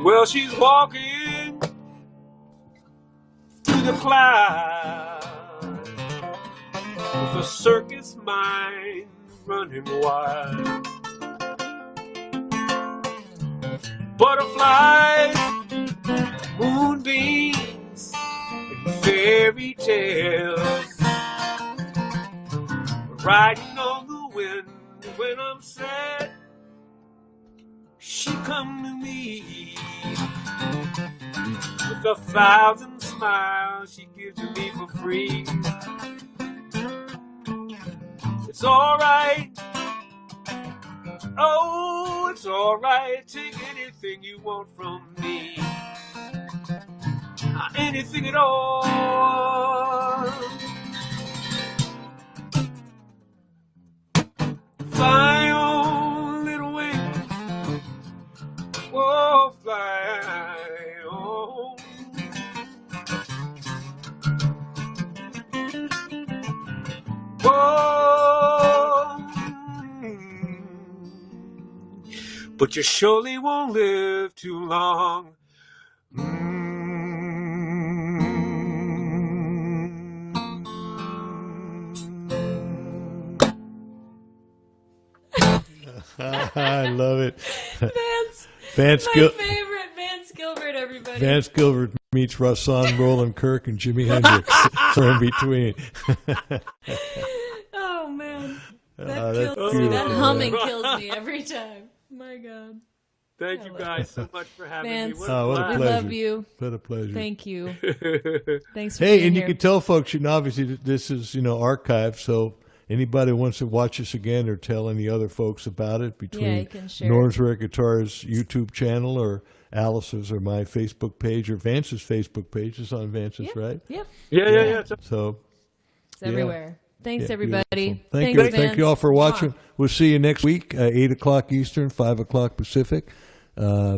Well, she's walking through the clouds with a circus mind running wild. Butterflies, moonbeams, and fairy tales riding on the wind. When I'm sad, she come to me with 1,000 smiles she gives to me for free. It's alright, oh, it's alright. Take anything you want from me, anything at all. Fly on, little wings, oh, fly on. Oh, but you surely won't live too long. I love it. Vance my favorite Vance Gilbert, everybody. Vance Gilbert meets Russon, Roland Kirk, and Jimi Hendrix. So in between. Oh, man. That kills me. That humming kills me every time. My God. Thank you guys so much for having Vance, me. What a pleasure. We love you. What a pleasure. Thank you. Thanks for Hey, being and here. you can tell folks, obviously this is, archived, so anybody wants to watch us again or tell any other folks about it between Norm's Rare Guitar's YouTube channel or Alice's or my Facebook page or Vance's Facebook page. It's on Vance's, right? Yep. Yeah. So it's everywhere. Thanks, everybody. Beautiful. Thanks, Thank you all for watching. We'll see you next week, 8 o'clock Eastern, 5 o'clock Pacific. Live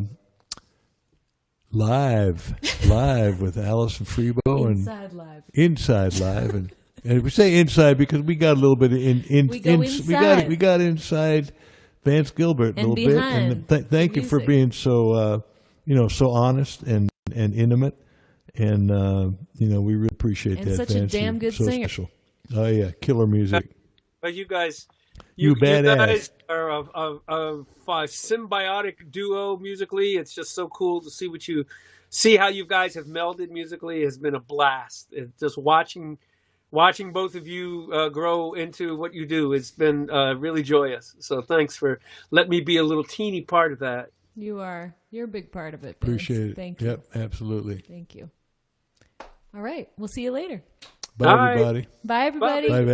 with Alice Freebo. Inside Live. And we say inside because we got a little bit of inside. We got inside Vance Gilbert a little bit. And thank you for being so so honest and intimate. And we really appreciate that. Such Vance. a damn good singer. Special. Oh yeah, killer music. But you guys, you guys are a symbiotic duo musically. It's just so cool to see how you guys have melded musically. Has been a blast. It's just watching both of you grow into what you do. It's been really joyous. So thanks for letting me be a little teeny part of that. You're a big part of it. Vance. Appreciate it. Thank you. Yep, absolutely. Thank you. All right. We'll see you later. Bye, everybody. Bye, everybody. Bye, Van.